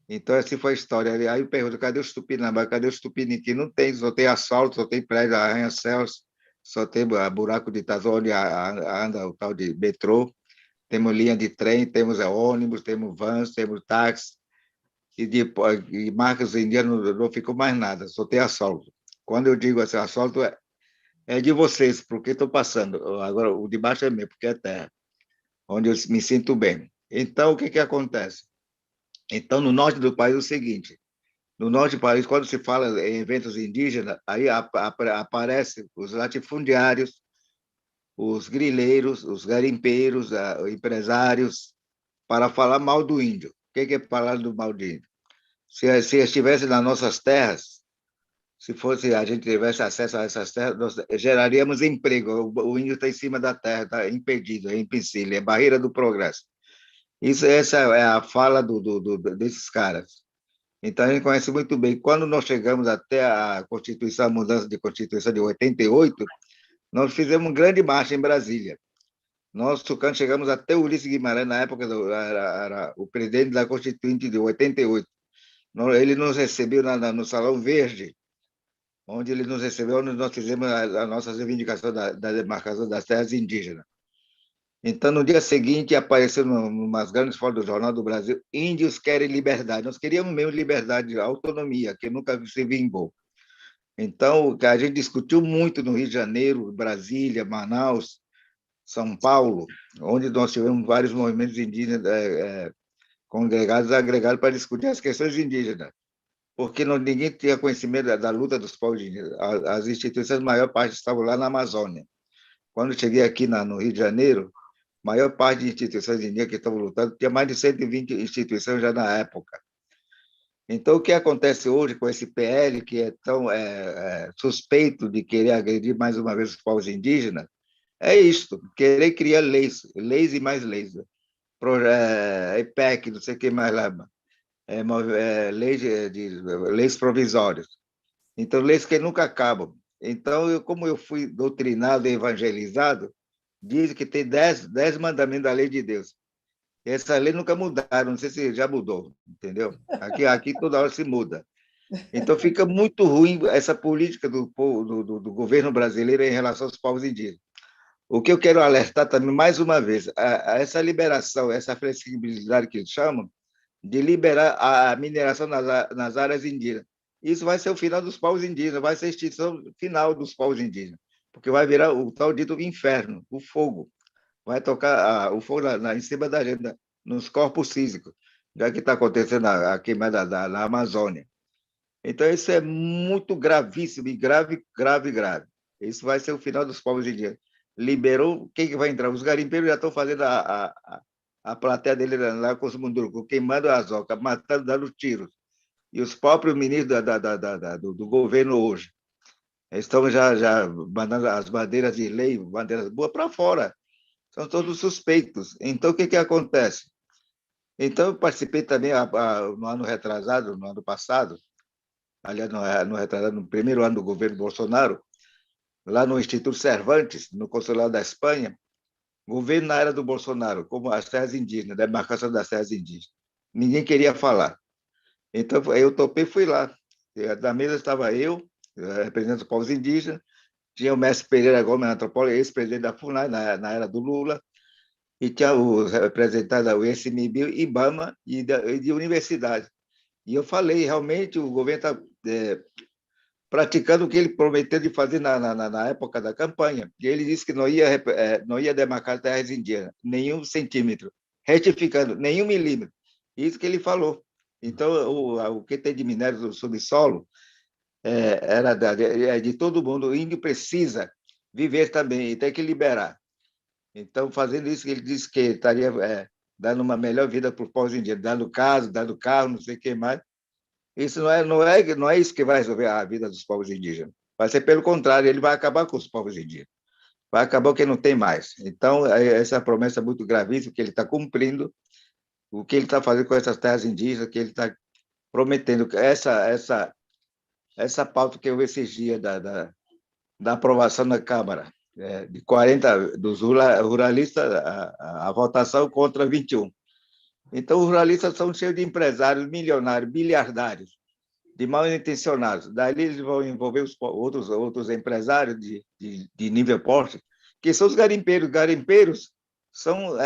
C: Então, essa foi a história. Aí eu pergunto, cadê os Tupinambá? Cadê os Tupiniquim? Não tem, só tem asfalto, só tem prédio, arranha-céus, só tem buraco de Tazão, onde anda o tal de metrô. Temos linha de trem, temos ônibus, temos vans, temos táxi. E marcas indianas não ficou mais nada, só tem asfalto. Quando eu digo assim, asfalto é de vocês, porque estou passando. Agora, o de baixo é meu, porque é terra, onde eu me sinto bem. Então, o que acontece? Então, no norte do país é o seguinte, no norte do país, quando se fala em eventos indígenas, aí aparecem os latifundiários, os grileiros, os garimpeiros, empresários, para falar mal do índio. O que é falar do mal do índio? Se estivesse nas nossas terras, se fosse a gente tivesse acesso a essas terras, nós geraríamos emprego. O índio está em cima da terra, está impedido, é empecilho, é barreira do progresso. Essa é a fala desses caras. Então, a gente conhece muito bem. Quando nós chegamos até a Constituição, a mudança de Constituição de 88, nós fizemos uma grande marcha em Brasília. Nós, tucanos, chegamos até o Ulisses Guimarães, na época era o presidente da Constituinte de 88. Ele nos recebeu no Salão Verde, onde ele nos recebeu, onde nós fizemos a nossa reivindicação da demarcação das terras indígenas. Então, no dia seguinte, apareceu umas grandes fotos do Jornal do Brasil, índios querem liberdade. Nós queríamos mesmo liberdade, autonomia, que nunca se vingou. Então, a gente discutiu muito no Rio de Janeiro, Brasília, Manaus, São Paulo, onde nós tivemos vários movimentos indígenas congregados, agregados para discutir as questões indígenas, porque ninguém tinha conhecimento da luta dos povos indígenas. As instituições, a maior parte, estavam lá na Amazônia. Quando cheguei aqui no Rio de Janeiro, a maior parte de instituições indígenas que estavam lutando, tinha mais de 120 instituições já na época. Então, o que acontece hoje com esse PL, que é tão suspeito de querer agredir mais uma vez os povos indígenas, é isto, querer criar leis e mais leis. EPEC, não sei o que mais lá, leis provisórias. Então, leis que nunca acabam. Então, como eu fui doutrinado e evangelizado, diz que tem 10 mandamentos da lei de Deus. Essa lei nunca mudaram, não sei se já mudou, entendeu? Aqui toda hora se muda. Então, fica muito ruim essa política do governo brasileiro em relação aos povos indígenas. O que eu quero alertar também, mais uma vez, essa liberação, essa flexibilidade que eles chamam, de liberar a mineração nas áreas indígenas. Isso vai ser o final dos povos indígenas, vai ser a extinção final dos povos indígenas, porque vai virar o tal dito inferno, o fogo. Vai tocar o fogo em cima da gente, nos corpos físicos, já que está acontecendo a queimada na Amazônia. Então, isso é muito gravíssimo e grave. Isso vai ser o final dos povos indígenas. Liberou, quem que vai entrar? Os garimpeiros já estão fazendo a plateia dele lá com os mundurucus, queimando as ocas, matando, dando tiros. E os próprios ministros do governo hoje estão já mandando as bandeiras de lei, bandeiras boas para fora. São todos suspeitos. Então, o que acontece? Então, eu participei também no ano retrasado, no ano passado, aliás, no retrasado, no primeiro ano do governo Bolsonaro, lá no Instituto Cervantes, no Consulado da Espanha, governo na era do Bolsonaro, como as terras indígenas, da demarcação das terras indígenas. Ninguém queria falar. Então, eu topei e fui lá. Na mesa estava eu, representando os povos indígenas, tinha o mestre Pereira Gomes, antropólogo, ex-presidente da FUNAI, na era do Lula, e tinha os representantes da UFMB, IBAMA e de universidade. E eu falei, realmente, o governo está praticando o que ele prometeu de fazer na época da campanha. E ele disse que não ia demarcar terras indígenas, nenhum centímetro, retificando, nenhum milímetro. Isso que ele falou. Então, o que tem de minério do subsolo era de todo mundo. O índio precisa viver também e tem que liberar. Então, fazendo isso, ele disse que estaria dando uma melhor vida para os povos indígenas, dando casa, dando carro, não sei o que mais. Isso não é isso que vai resolver a vida dos povos indígenas. Vai ser pelo contrário, ele vai acabar com os povos indígenas. Vai acabar que não tem mais. Então, essa promessa é muito gravíssima que ele está cumprindo, o que ele está fazendo com essas terras indígenas, que ele está prometendo. Essa pauta que eu vi esses dias da aprovação na Câmara, de 40 dos ruralistas, a votação contra 21. Então, os ruralistas são cheios de empresários milionários, biliardários, de mal intencionados. Daí eles vão envolver os outros empresários de nível forte, que são os garimpeiros. Garimpeiros são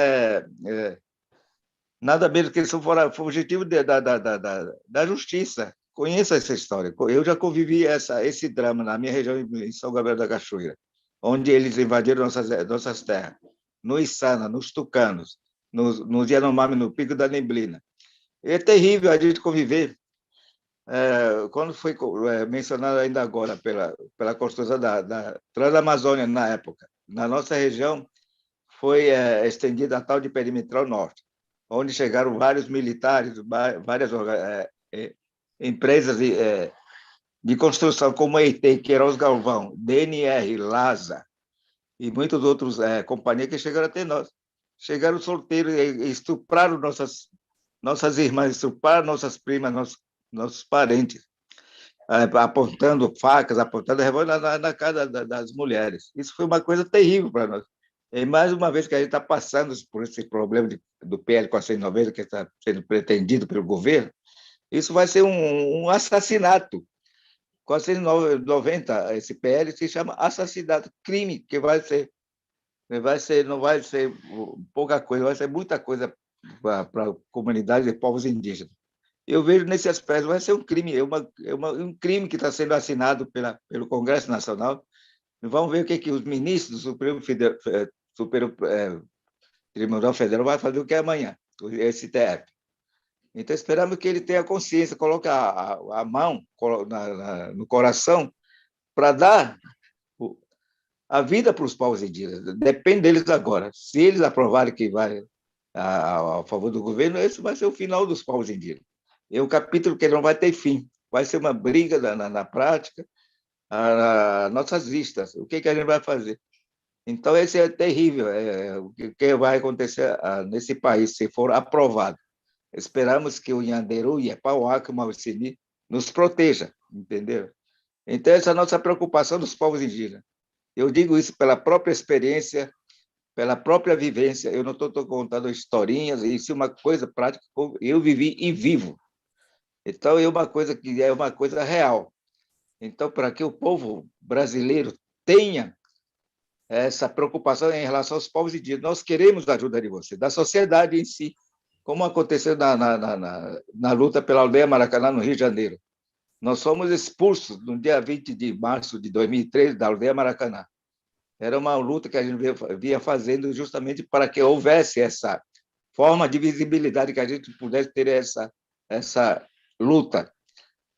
C: nada menos que são fugitivos da justiça. Conheço essa história. Eu já convivi esse drama na minha região, em São Gabriel da Cachoeira, onde eles invadiram nossas terras, no Içana, nos Tucanos, no Yanomami, no Pico da Neblina. É terrível a gente conviver. Quando foi mencionado ainda agora pela construção da Transamazônia na época, na nossa região foi estendida a tal de Perimetral Norte, onde chegaram vários militares, várias empresas de construção, como a EITEI, Queiroz Galvão, DNR, LASA e muitas outras companhias que chegaram até nós. Chegaram solteiros e estupraram nossas irmãs, estupraram nossas primas, nossos parentes, apontando facas, apontando revólver na casa das mulheres. Isso foi uma coisa terrível para nós. E mais uma vez que a gente está passando por esse problema do PL 490, que está sendo pretendido pelo governo, isso vai ser um assassinato. 490, esse PL se chama assassinato, crime, que não vai ser pouca coisa, vai ser muita coisa para a comunidade de povos indígenas. Eu vejo nesse aspecto, vai ser um crime, um crime que está sendo assinado pelo Congresso Nacional. Vamos ver o que os ministros do Supremo Tribunal Federal vai fazer o que é amanhã, o STF. Então, esperamos que ele tenha consciência, coloque a mão no coração para dar a vida para os povos indígenas. Depende deles agora. Se eles aprovarem que vai a favor do governo, esse vai ser o final dos povos indígenas. É um capítulo que não vai ter fim. Vai ser uma briga na prática, a nossas vistas. O que a gente vai fazer? Então, esse é terrível. O que vai acontecer nesse país, se for aprovado. Esperamos que o Nhanderu e a Pauaca, o Maucini, nos proteja, entendeu? Então, essa é a nossa preocupação dos povos indígenas. Eu digo isso pela própria experiência, pela própria vivência. Eu não estou contando historinhas, isso é uma coisa prática que eu vivi e vivo. Então, é uma coisa que é uma coisa real. Então, para que o povo brasileiro tenha essa preocupação em relação aos povos indígenas, nós queremos a ajuda de vocês, da sociedade em si, como aconteceu na luta pela aldeia Maracanã, no Rio de Janeiro. Nós fomos expulsos no dia 20 de março de 2003 da aldeia Maracanã. Era uma luta que a gente vinha fazendo justamente para que houvesse essa forma de visibilidade, que a gente pudesse ter essa luta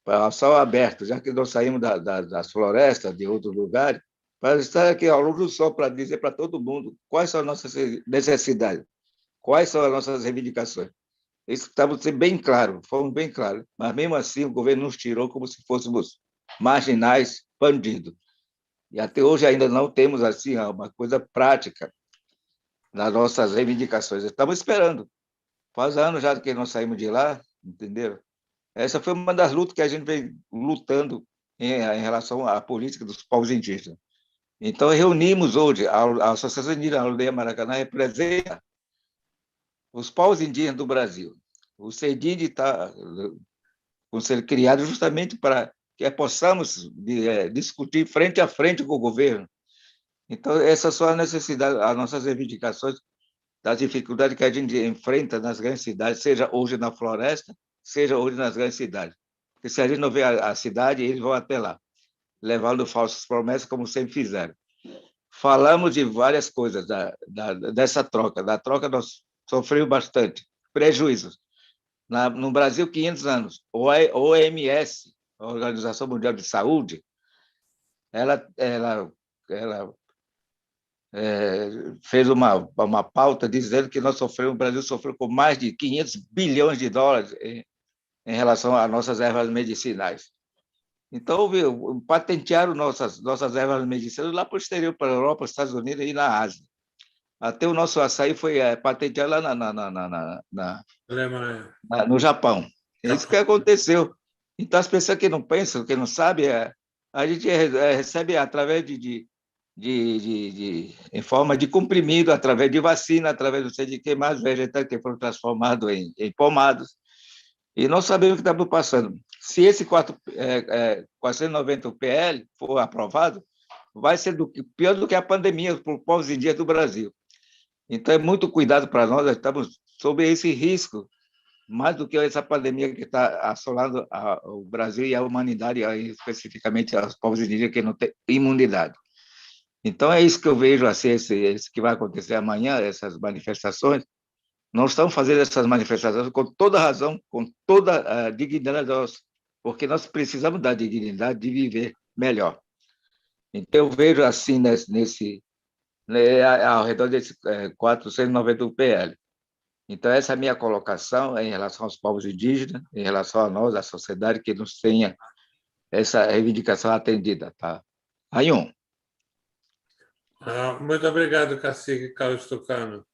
C: ao céu aberto, já que nós saímos das florestas, de outros lugares, para estar aqui ao luz do sol, para dizer para todo mundo quais são as nossas necessidades, quais são as nossas reivindicações. Isso estava bem claro, fomos bem claros, mas mesmo assim o governo nos tirou como se fôssemos marginais, bandidos. E até hoje ainda não temos assim uma coisa prática nas nossas reivindicações. Estamos esperando Faz anos já que nós saímos de lá, entendeu? Essa foi uma das lutas que a gente vem lutando em relação à política dos povos indígenas. Então, reunimos hoje, a Associação Indígena Aldeia Maracanã representa os povos indígenas do Brasil. O CEDID está criado justamente para que possamos discutir frente a frente com o governo. Então, essas são as necessidades, as nossas reivindicações, das dificuldades que a gente enfrenta nas grandes cidades, seja hoje na floresta, seja hoje nas grandes cidades. Porque se a gente não vê a cidade, eles vão até lá, levando falsas promessas, como sempre fizeram. Falamos de várias coisas dessa troca. Da troca, nós sofremos bastante prejuízos. No Brasil, 500 anos. A OMS, a Organização Mundial de Saúde, ela fez uma pauta dizendo que o Brasil sofreu com mais de 500 bilhões de dólares em relação às nossas ervas medicinais. Então, patentearam nossas ervas medicinais lá para o exterior, para a Europa, Estados Unidos e na Ásia. Até o nosso açaí foi patenteado lá no Japão. É isso que aconteceu. Então, as pessoas que não pensam, que não sabem, a gente recebe através em forma de comprimido, através de vacina, através não sei de queimados vegetais que foram transformados em pomadas. E não sabemos o que estamos passando. Se esse 490 PL for aprovado, vai ser pior do que a pandemia para os povos indígenas do Brasil. Então, é muito cuidado para nós estamos sob esse risco, mais do que essa pandemia que está assolando o Brasil e a humanidade, especificamente aos povos indígenas que não têm imunidade. Então, é isso que eu vejo assim, esse que vai acontecer amanhã, essas manifestações. Nós estamos fazendo essas manifestações com toda razão, com toda a dignidade, porque nós precisamos da dignidade de viver melhor. Então, eu vejo assim, ao redor desse 490 PL. Então, essa é a minha colocação em relação aos povos indígenas, em relação a nós, a sociedade, que nos tenha essa reivindicação atendida. Tá? Ayun.
A: Muito obrigado, cacique Carlos Tucano.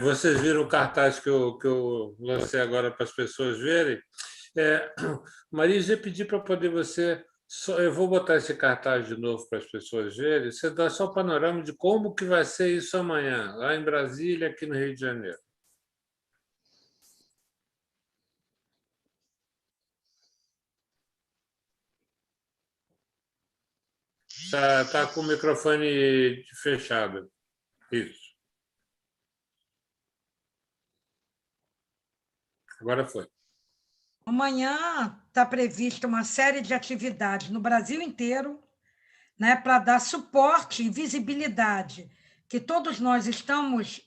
A: Vocês viram o cartaz que eu lancei agora para as pessoas verem? Marisa, eu pedi para poder você... eu vou botar esse cartaz de novo para as pessoas verem. Você dá só o panorama de como que vai ser isso amanhã, lá em Brasília, aqui no Rio de Janeiro. Tá com o microfone fechado. Isso. Agora foi.
B: Amanhã está prevista uma série de atividades no Brasil inteiro, né, para dar suporte e visibilidade, que todos nós estamos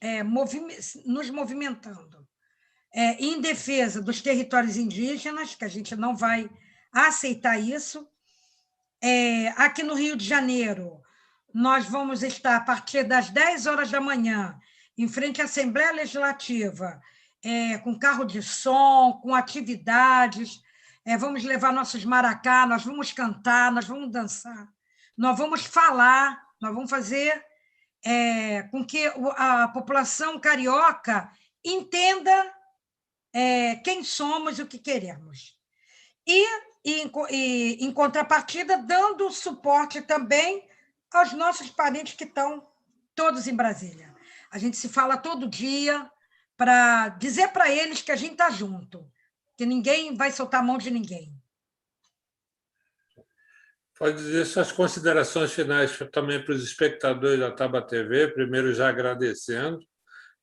B: nos movimentando em defesa dos territórios indígenas, que a gente não vai aceitar isso. Aqui no Rio de Janeiro, nós vamos estar, a partir das 10 horas da manhã, em frente à Assembleia Legislativa, com carro de som, com atividades, vamos levar nossos maracá, nós vamos cantar, nós vamos dançar, nós vamos falar, nós vamos fazer com que a população carioca entenda quem somos e o que queremos. E, em contrapartida, dando suporte também aos nossos parentes que estão todos em Brasília. A gente se fala todo dia para dizer para eles que a gente está junto, que ninguém vai soltar a mão de ninguém.
A: Pode dizer suas considerações finais também para os espectadores da Taba TV, primeiro já agradecendo,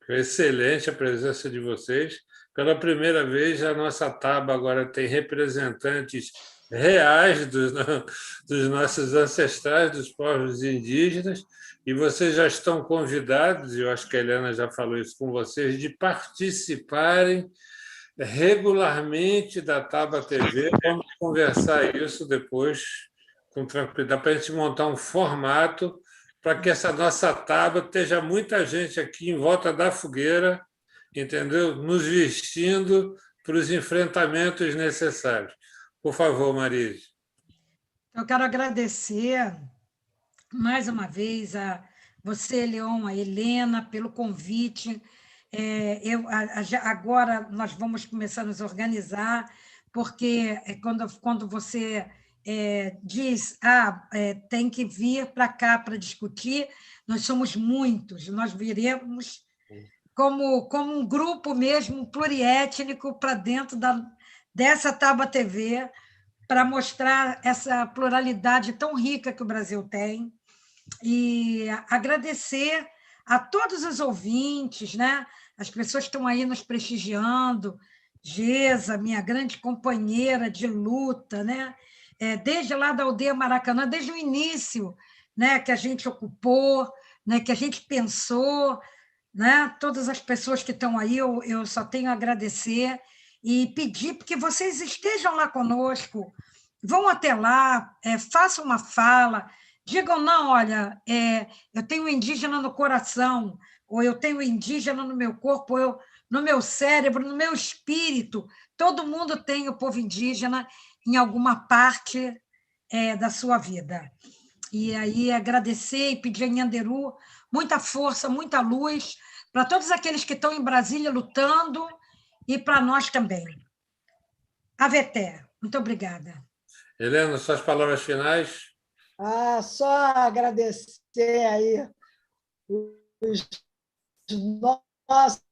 A: foi excelente a presença de vocês. Pela primeira vez, a nossa Taba agora tem representantes reais dos nossos ancestrais, dos povos indígenas, e vocês já estão convidados, e eu acho que a Helena já falou isso com vocês, de participarem regularmente da Taba TV. Vamos conversar isso depois com tranquilidade, para a gente montar um formato para que essa nossa Taba esteja muita gente aqui em volta da fogueira, entendeu? Nos vestindo para os enfrentamentos necessários. Por favor, Marisa.
B: Eu quero agradecer mais uma vez a você, Leon, a Helena, pelo convite. Agora nós vamos começar a nos organizar, porque quando você diz tem que vir para cá para discutir, nós somos muitos, nós viremos como um grupo mesmo pluriétnico para dentro dessa Tábua TV, para mostrar essa pluralidade tão rica que o Brasil tem, e agradecer a todos os ouvintes, né? As pessoas que estão aí nos prestigiando, Gesa, minha grande companheira de luta, né? Desde lá da aldeia Maracanã, desde o início, né? Que a gente ocupou, né? Que a gente pensou, né? Todas as pessoas que estão aí, eu só tenho a agradecer e pedir que vocês estejam lá conosco, vão até lá, façam uma fala, digam, não, olha, eu tenho indígena no coração, ou eu tenho indígena no meu corpo, no meu cérebro, no meu espírito. Todo mundo tem o povo indígena em alguma parte da sua vida. E aí agradecer e pedir a Nhanderu muita força, muita luz para todos aqueles que estão em Brasília lutando e para nós também. Aveté, muito obrigada.
A: Helena, suas palavras finais?
D: Só agradecer aí os nossos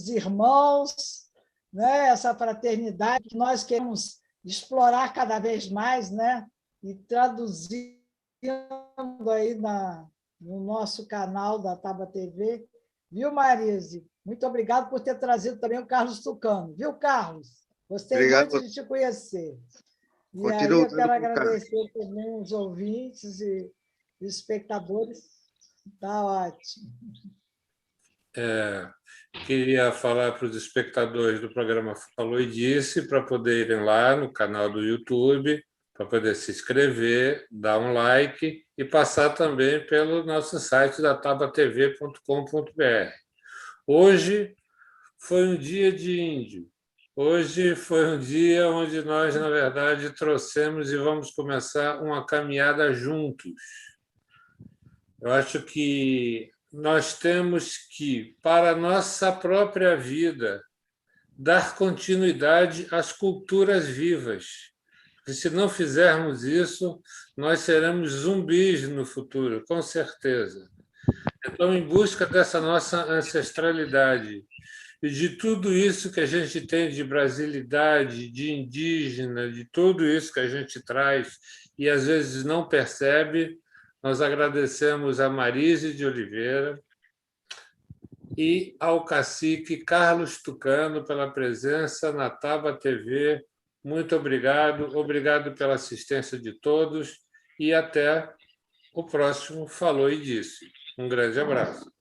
D: irmãos, né? Essa fraternidade que nós queremos explorar cada vez mais, né? E traduzindo aí no nosso canal da Tábua TV. Viu, Marise? Muito obrigado por ter trazido também o Carlos Tucano. Viu, Carlos? Gostei
C: Obrigado.
D: muito de te conhecer. E
C: Continuo
D: aí eu quero
C: com o Carlos.
D: agradecer também os ouvintes e espectadores. Está ótimo.
A: Queria falar para os espectadores do programa Falou e Disse para poderem ir lá no canal do YouTube, para poder se inscrever, dar um like e passar também pelo nosso site da tabatv.com.br. Hoje foi um dia de índio. Hoje foi um dia onde nós, na verdade, trouxemos e vamos começar uma caminhada juntos. Eu acho que nós temos que, para a nossa própria vida, dar continuidade às culturas vivas. Porque se não fizermos isso, nós seremos zumbis no futuro, com certeza. Então, em busca dessa nossa ancestralidade e de tudo isso que a gente tem de brasilidade, de indígena, de tudo isso que a gente traz e às vezes não percebe, nós agradecemos a Marise de Oliveira e ao cacique Carlos Tucano pela presença na Tábua TV. Muito obrigado, obrigado pela assistência de todos e até o próximo Falou e Disse. Um grande abraço.